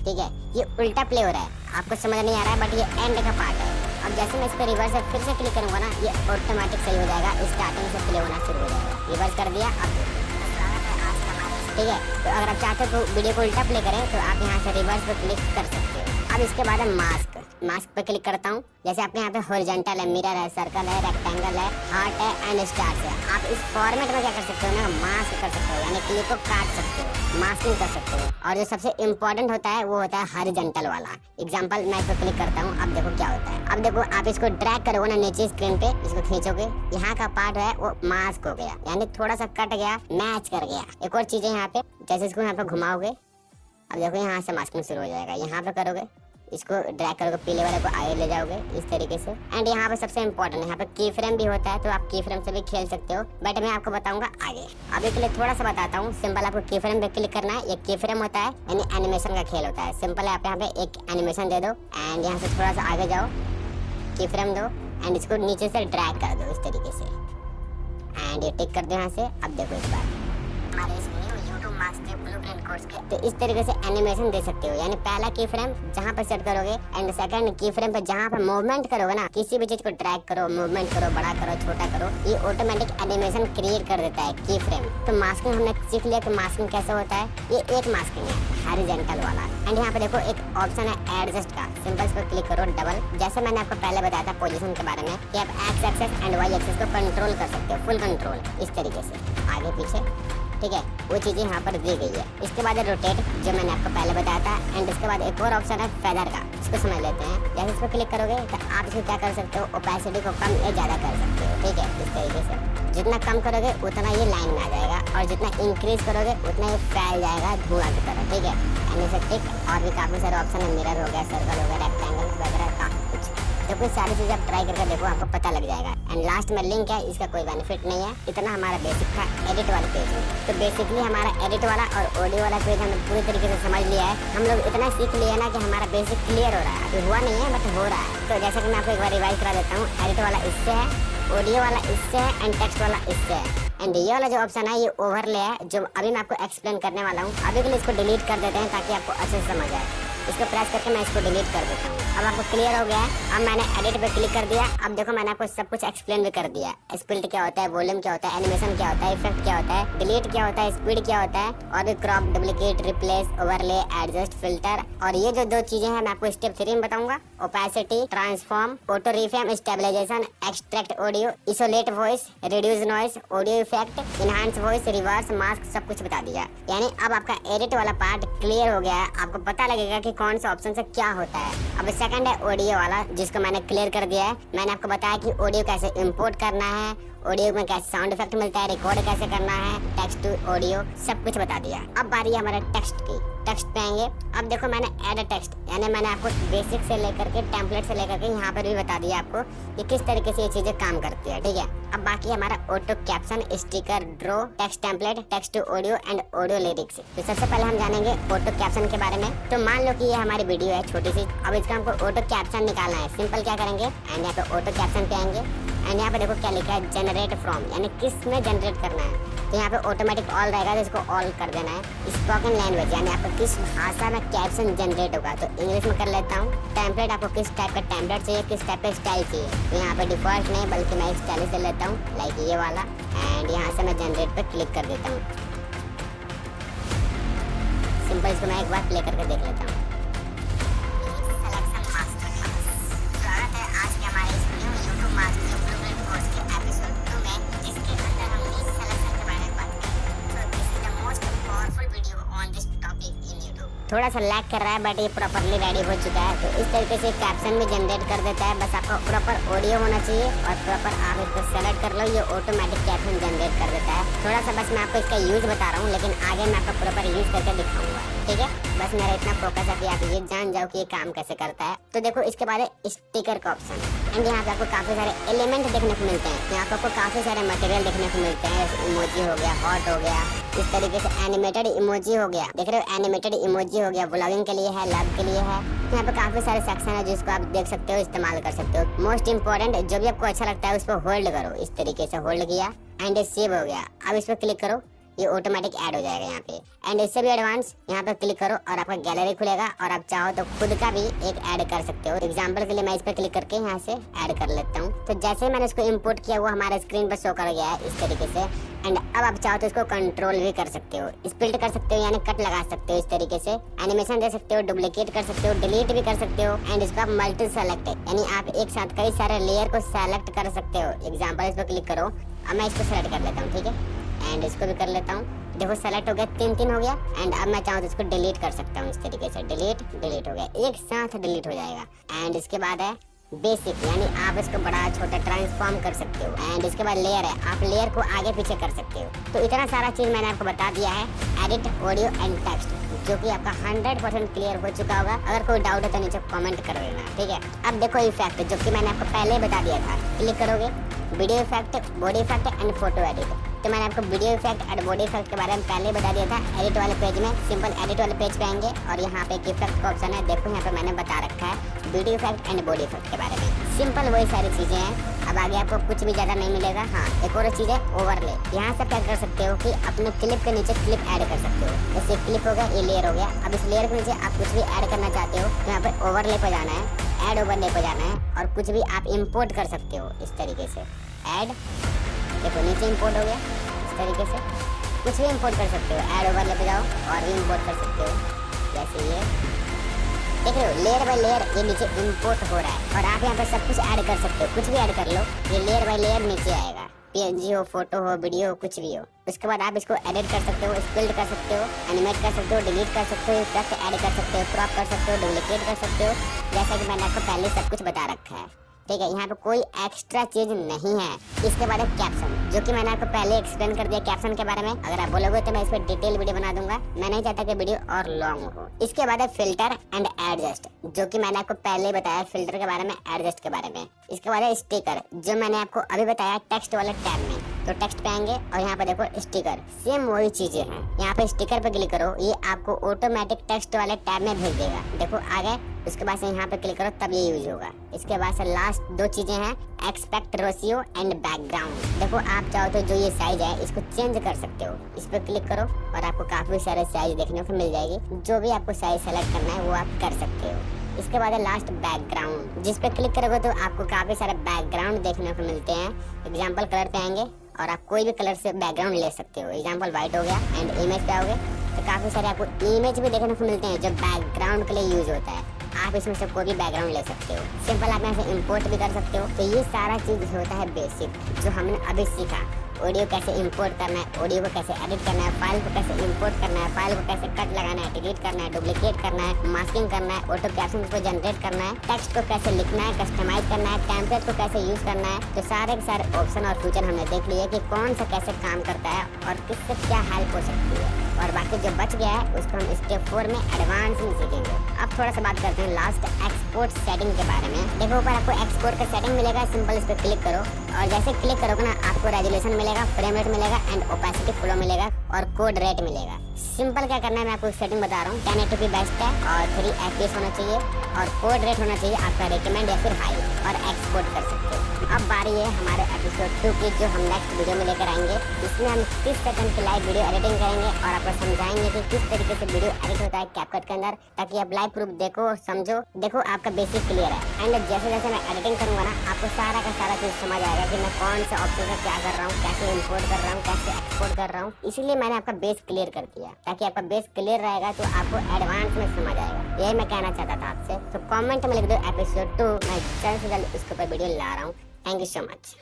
ठीक है। ये उल्टा प्ले हो रहा है, आपको समझ नहीं आ रहा है, बट ये एंड का पार्ट है। अब जैसे मैं इस पर रिवर्स फिर से क्लिक करूंगा ना, ये ऑटोमेटिक सही हो जाएगा, स्टार्टिंग से प्ले होना शुरू हो जाएगा। रिवर्स कर दिया, अब ठीक है। तो अगर आप चाहते हो तो वीडियो को उल्टा प्ले करें तो आप यहाँ से रिवर्स पे क्लिक कर सकते हो। अब इसके बाद है मास्क। मास्क पे क्लिक करता हूँ। जैसे आपके यहाँ पे हॉरिजॉन्टल है, मिरर है, सर्कल है, रेक्टेंगल है, हार्ट है एंड स्टार्स है। आप इस फॉर्मेट में क्या कर सकते हो ना, मास्क कर सकते हो, यानी क्लिप को काट सकते हो, मास्किंग कर सकते हो। और जो सबसे इम्पोर्टेंट होता है वो होता है हॉरिजॉन्टल वाला। एग्जाम्पल मैं इस पर क्लिक करता हूँ, अब देखो क्या होता है। अब देखो आप इसको ड्रैग करोगे ना नीचे स्क्रीन पे, इसको खींचोगे, यहाँ का पार्ट है वो मास्क हो गया, यानी थोड़ा सा कट गया, मैच कर गया। एक और चीज है यहाँ पे, जैसे इसको यहाँ पे घुमाओगे, अब देखो यहाँ से मास्किंग शुरू हो जाएगा। यहाँ पे करोगे, इसको ड्रैग करोगे, पीले वाले को आगे ले जाओगे इस तरीके से। एंड यहाँ पे सबसे इंपॉर्टेंट है, यहाँ पे की फ्रेम भी होता है, तो आप की फ्रेम से भी खेल सकते हो, बट मैं आपको बताऊंगा आगे। अभी के लिए थोड़ा सा बताता हूँ। सिंपल आपको की फ्रेम पे क्लिक करना है। ये की फ्रेम होता है यानी एनिमेशन का खेल होता है। सिंपल आप यहाँ पे एक एनिमेशन दे दो एंड यहाँ से थोड़ा सा आगे जाओ, की फ्रेम दो एंड इसको नीचे से ड्रैग कर दो इस तरीके से एंड ये टिक कर दो यहाँ से। अब देखो इस बार हमारे इस new YouTube master blueprint course के। तो इस तरीके से एनिमेशन दे सकते हो, यानी पहला की फ्रेम जहाँ पर सेट करोगे एंड सेकंड की फ्रेम पे जहाँ पर मूवमेंट करोगे ना, किसी भी चीज को ड्रैग करो, मूवमेंट करो, बड़ा करो, छोटा करो, ये ऑटोमेटिक एनिमेशन क्रिएट कर देता है की फ्रेम। तो मास्किंग हमने सीख लिया कि मास्किंग कैसे होता है। ये एक मास्किंग है हॉरिजॉन्टल वाला। एंड यहाँ पे देखो एक ऑप्शन है एडजस्ट का, सिंपल इस पर क्लिक करो डबल। जैसे मैंने आपको पहले बताया था पोजीशन के बारे में कि आप X axis and Y axis को कंट्रोल कर सकते हो, फुल कंट्रोल इस तरीके से आगे पीछे, ठीक है, वो चीजें यहाँ पर दी गई है। इसके बाद रोटेट जो मैंने आपको पहले बताया था। एंड इसके बाद एक और ऑप्शन है फेदर का, इसको समझ लेते हैं। जैसे इस पर क्लिक करोगे तो आप इसको क्या कर सकते हो, ओपेसिटी को कम या ज्यादा कर सकते हो, ठीक है, इस तरीके से। जितना कम करोगे उतना ये लाइन में आ जाएगा और जितना इंक्रीज करोगे उतना ये फैल जाएगा धुआं की तरह, ठीक है। एनिसेटिक और भी काफी सारे ऑप्शन है, मिरर हो गया, सर्कल हो गया, रेक्टेंगल वगैरह काफी कुछ। तो कुछ सारी चीजें आप ट्राई करके देखो, आपको पता लग जाएगा। एंड लास्ट में लिंक है, इसका कोई बेनिफिट नहीं है। इतना हमारा बेसिक था एडिट वाले पेज में। तो बेसिकली हमारा एडिट वाला और ऑडियो वाला पेज हमने पूरी तरीके से समझ लिया है। हम लोग इतना सीख लिया ना कि हमारा बेसिक क्लियर हो रहा है। अभी हुआ नहीं है बट हो रहा है। तो जैसा कि मैं आपको एक बार रिवाइज करा देता हूँ, एडिट वाला इससे है, ऑडियो वाला इससे है एंड टेक्स्ट वाला इससे है। एंड ये वाला जो ऑप्शन है ये ओवरले है, जो अभी मैं आपको एक्सप्लेन करने वाला हूँ। अभी के लिए इसको डिलीट कर देते हैं ताकि आपको अच्छे से समझ आए। इसको प्रेस करके मैं इसको डिलीट कर देता हूँ। अब आपको क्लियर हो गया है। अब मैंने एडिट पे क्लिक कर दिया। अब देखो मैंने आपको सब कुछ एक्सप्लेन भी कर दिया। स्प्लिट क्या होता है, वॉल्यूम क्या होता है, एनिमेशन क्या होता है, इफेक्ट क्या होता है, डिलीट क्या होता है, स्पीड क्या होता है, और भी crop, duplicate, replace, overlay, adjust, filter. और ये जो दो चीजें हैं मैं आपको स्टेप 3 में बताऊंगा। Opacity, transform, auto reframe, stabilization, extract audio, isolate voice, reduce noise, audio effect, enhance voice, reverse, mask, सब कुछ बता दिया। यानी अब आपका एडिट वाला पार्ट क्लियर हो गया है। आपको पता लगेगा कि कौन सा ऑप्शन से क्या होता है। अब सेकंड है ऑडियो वाला, जिसको मैंने क्लियर कर दिया है। मैंने आपको बताया कि ऑडियो कैसे इंपोर्ट करना है, ऑडियो में कैसे साउंड इफेक्ट मिलता है, रिकॉर्ड कैसे करना है, टेक्स्ट टू ऑडियो, सब कुछ बता दिया। अब बारी है हमारे टेक्स्ट की। टेक्स्ट पे आएंगे। अब देखो मैंने ऐड टेक्स्ट, यानी मैंने आपको बेसिक से लेकर के टेम्पलेट से लेकर के यहाँ पर भी बता दिया आपको कि किस तरीके से ये चीजें काम करती है, ठीक है। अब बाकी हमारा auto caption, sticker, draw, text template, text to audio and audio lyrics. तो सबसे पहले हम जानेंगे ऑटो कैप्शन के बारे में। तो मान लो कि ये हमारी वीडियो है छोटी सी। अब इसका हमको ऑटो कैप्शन निकालना है। सिंपल क्या करेंगे, एंड यहाँ पे ऑटो कैप्शन पे आएंगे एंड यहाँ पे देखो क्या लिखा है, जनरेट फ्रॉम, यानी किस में जनरेट करना है। तो यहाँ पे ऑटोमेटिक ऑल रहेगा, तो इसको ऑल कर देना है। स्पोकन लैंग्वेज, यानी आपको किस भाषा में कैप्शन जनरेट होगा। तो इंग्लिश में कर लेता हूँ। टेम्पलेट, आपको किस टाइप का टेम्पलेट चाहिए, किस टाइप का स्टाइल चाहिए। तो यहाँ पे डिफॉल्ट नहीं बल्कि मैं स्टाइल से लेता हूँ, लाइक ये वाला। एंड यहाँ से मैं जनरेट पे क्लिक कर देता हूँ। सिंपल इसको मैं एक बार प्ले करके देख लेता हूँ। थोड़ा सा लैग कर रहा है बट ये प्रॉपरली रेडी हो चुका है। तो इस तरीके से कैप्शन भी जनरेट कर देता है। बस आपको प्रॉपर ऑडियो होना चाहिए और प्रॉपर आप इसको सेलेक्ट कर लो, ये ऑटोमेटिक कैप्शन जनरेट कर देता है। थोड़ा सा बस मैं आपको इसका यूज बता रहा हूँ, लेकिन आगे मैं आपको प्रॉपर यूज करके दिखाऊंगा, ठीक है। बस मेरा इतना फोकस है कि आप ये जान जाओ कि ये काम कैसे करता है। तो देखो इसके बाद है स्टिकर का ऑप्शन। एंड यहाँ पे आपको काफी सारे एलिमेंट देखने को मिलते हैं। यहाँ पे आपको काफी सारे मटेरियल देखने को मिलते हैं। इमोजी हो गया, हॉट हो गया, इस तरीके से एनिमेटेड इमोजी हो गया, देख रहे हो, एनिमेटेड इमोजी हो गया, व्लॉगिंग के लिए है, लव के लिए है। यहाँ पे काफी सारे सेक्शन है जिसको आप देख सकते हो, इस्तेमाल कर सकते हो। मोस्ट इंपोर्टेंट, जो भी आपको अच्छा लगता है उस पर होल्ड करो। इस तरीके से होल्ड किया एंड सेव हो गया। अब इस पर क्लिक करो, ये ऑटोमेटिक ऐड हो जाएगा यहाँ पे। एंड इससे भी एडवांस यहाँ पे क्लिक करो और आपका गैलरी खुलेगा और आप चाहो तो खुद का भी एक ऐड कर सकते हो। एग्जांपल के लिए मैं इस पर क्लिक करके यहाँ से ऐड कर लेता हूँ। तो जैसे ही मैंने इसको इंपोर्ट किया वो हमारे स्क्रीन पर शो कर गया है इस तरीके से। एंड अब आप चाहो तो इसको कंट्रोल भी कर सकते हो, स्प्लिट कर सकते हो, यानी कट लगा सकते हो इस तरीके से, एनिमेशन दे सकते हो, डुप्लीकेट कर सकते हो, डिलीट भी कर सकते हो। एंड इसको आप मल्टी सेलेक्ट, यानी आप एक साथ कई सारे लेयर को सेलेक्ट कर सकते हो। एग्जाम्पल इस पर क्लिक करो। अब मैं इसको सेलेक्ट कर लेता हूँ, ठीक है। एंड इसको भी कर लेता हूँ। देखो सेलेक्ट हो गया, 3 हो गया। एंड अब मैं चाहूँ तो इसको डिलीट कर सकता हूँ इस तरीके से। डिलीट हो गया, एक साथ डिलीट हो जाएगा। एंड इसके बाद है बेसिक, यानी आप इसको बड़ा छोटा ट्रांसफॉर्म कर सकते हो। एंड इसके बाद लेयर है, आप लेयर को आगे पीछे कर सकते हो। तो इतना सारा चीज मैंने आपको बता दिया है, एडिट, ऑडियो एंड टेक्स्ट, जो कि आपका 100% क्लियर हो चुका होगा। अगर कोई डाउट है तो नीचे कमेंट कर देना, ठीक है। अब देखो इफेक्ट, जो कि मैंने आपको पहले ही बता दिया था। क्लिक करोगे, video effect, body effect and photo edit. तो मैंने आपको वीडियो इफेक्ट और बॉडी इफेक्ट के बारे में पहले बता दिया था एडिट वाले पेज में। सिंपल एडिट वाले पेज पे आएंगे और यहाँ पे एक इफेक्ट का ऑप्शन है। देखो यहाँ पे मैंने बता रखा है video effect and body effect के बारे में। सिंपल वही सारी चीजें हैं। अब आगे आपको कुछ भी ज्यादा नहीं मिलेगा। हाँ, एक और चीज है ओवरले। यहाँ से क्या कर सकते हो कि अपने क्लिप के नीचे क्लिप ऐड कर सकते हो। जैसे क्लिप हो गया, ये लेयर हो गया। अब इस लेयर के नीचे आप कुछ भी ऐड करना चाहते हो तो यहाँ पे ओवरले पे जाना है, ऐड ओवरले पे जाना है और कुछ भी आप इम्पोर्ट कर सकते हो इस तरीके से। ऐड, देखो नीचे इम्पोर्ट हो गया इस तरीके से। कुछ भी इम्पोर्ट कर सकते हो, ऐड ओवरले पे जाओ और भी इम्पोर्ट कर सकते हो। जैसे ये देख रहे हो, लेयर बाय लेयर ये नीचे इंपोर्ट हो रहा है और आप यहाँ पे सब कुछ ऐड कर सकते हो। कुछ भी ऐड कर लो, ये लेयर बाय लेयर नीचे आएगा। पीएनजी हो, फोटो हो, वीडियो हो, कुछ भी हो। उसके बाद आप इसको एडिट कर सकते हो, स्पिल्ड कर सकते हो, एनिमेट कर सकते हो, डिलीट कर सकते हो, इफेक्ट ऐड कर सकते हो, क्रॉप कर सकते हो, डुप्लीकेट कर सकते हो, जैसा कि मैंने आपको पहले सब कुछ बता रखा है। ठीक है, यहाँ पे कोई एक्स्ट्रा चीज नहीं है। इसके बाद है कैप्शन, जो कि मैंने आपको पहले एक्सप्लेन कर दिया कैप्शन के बारे में। अगर आप बोलोगे तो मैं इस पर डिटेल वीडियो बना दूंगा, मैं नहीं चाहता कि वीडियो और लॉन्ग हो। इसके बाद है फिल्टर एंड एडजस्ट, जो कि मैंने आपको पहले बताया फिल्टर के बारे में, एडजस्ट के बारे में। इसके बाद है स्टिकर, जो मैंने आपको अभी बताया टेक्स्ट वाले टैब में। तो टेक्स्ट पे आएंगे और यहाँ पे देखो स्टिकर, सेम वही चीजें हैं। यहाँ पे स्टिकर पे क्लिक करो, ये आपको ऑटोमेटिक टेक्स्ट वाले टैब में भेज देगा। देखो आ गए। उसके बाद से यहाँ पे क्लिक करो, तब ये यूज होगा। इसके बाद से लास्ट दो चीजें हैं, एक्सपेक्ट रेशियो एंड बैकग्राउंड। देखो आप चाहो तो जो ये साइज है इसको चेंज कर सकते हो। इस पे क्लिक करो और आपको काफी सारे साइज देखने को मिल जाएगी। जो भी आपको साइज सेलेक्ट करना है वो आप कर सकते हो। इसके बाद है लास्ट बैकग्राउंड, जिस पे क्लिक करोगे तो आपको काफी सारे बैकग्राउंड देखने को मिलते हैं। एग्जाम्पल कलर पे आएंगे और आप कोई भी कलर से बैकग्राउंड ले सकते हो। एग्जाम्पल व्हाइट हो गया एंड इमेज पे आओगे तो काफी सारे आपको इमेज भी देखने को मिलते हैं जो बैकग्राउंड के लिए यूज होता है। आप इसमें से कोई भी बैकग्राउंड ले सकते हो। सिंपल आप यहाँ से इंपोर्ट भी कर सकते हो। तो ये सारा चीज होता है बेसिक, जो हमने अभी सीखा। ऑडियो कैसे इंपोर्ट करना है, ऑडियो को कैसे एडिट करना है, फाइल को कैसे इंपोर्ट करना है, फाइल को कैसे कट लगाना है, डिलीट करना है, डुप्लीकेट करना है, मास्किंग करना है, ऑटो कैप्शन को जनरेट करना है, टेक्स्ट को कैसे लिखना है, कस्टमाइज करना है, टेम्पलेट को कैसे यूज करना है। तो सारे के सारे ऑप्शन और फीचर हमने देख लिए कि कौन सा कैसे काम करता है और किससे क्या हेल्प हो सकती है। और बाकी जो बच गया है उसको हम स्टेप 4 में एडवांस में सीखेंगे। अब थोड़ा सा बात करते हैं लास्ट एक्सपोर्ट सेटिंग के बारे में। देखो ऊपर आपको एक्सपोर्ट का सेटिंग मिलेगा, सिंपल इस पर क्लिक करो और जैसे क्लिक करोगे ना आपको रेजोल्यूशन मिलेगा, फ्रेम रेट मिलेगा एंड ओपेसिटी फ्लो मिलेगा और कोड रेट मिलेगा। सिंपल क्या करना है, मैं आपको सेटिंग बता रहा हूँ। 1080p बेस्ट है और 3 FPS होना चाहिए और कोड रेट होना चाहिए आपका रिकमेंड या फिर हाई, और एक्सपोर्ट कर सकते हो। अब बारी है हमारे एपिसोड 2 की, जो हम नेक्स्ट वीडियो में लेकर आएंगे। इसमें हम 30 सेकंड की लाइव वीडियो एडिटिंग करेंगे और आपको समझाएंगे कि किस तरीके से वीडियो एडिट होता है कैपकट के अंदर, ताकि आप लाइव प्रूफ देखो और समझो। देखो आपका बेसिक क्लियर है एंड जैसे जैसे मैं एडिटिंग करूंगा ना आपको सारा का सारा चीज समझ आएगा कि मैं कौन से ऑप्शन से क्या कर रहा हूँ, कैसे इम्पोर्ट कर रहा हूँ, कैसे एक्सपोर्ट कर रहा हूँ। इसीलिए मैंने आपका बेस क्लियर कर दिया, ताकि आपका बेस क्लियर रहेगा तो आपको एडवांस में समझ आएगा। यही मैं कहना चाहता था आपसे। तो कमेंट में लिख दो एपिसोड 2, मैं जल्द से जल्द उसके ऊपर वीडियो ला रहा हूँ। Thank you so much.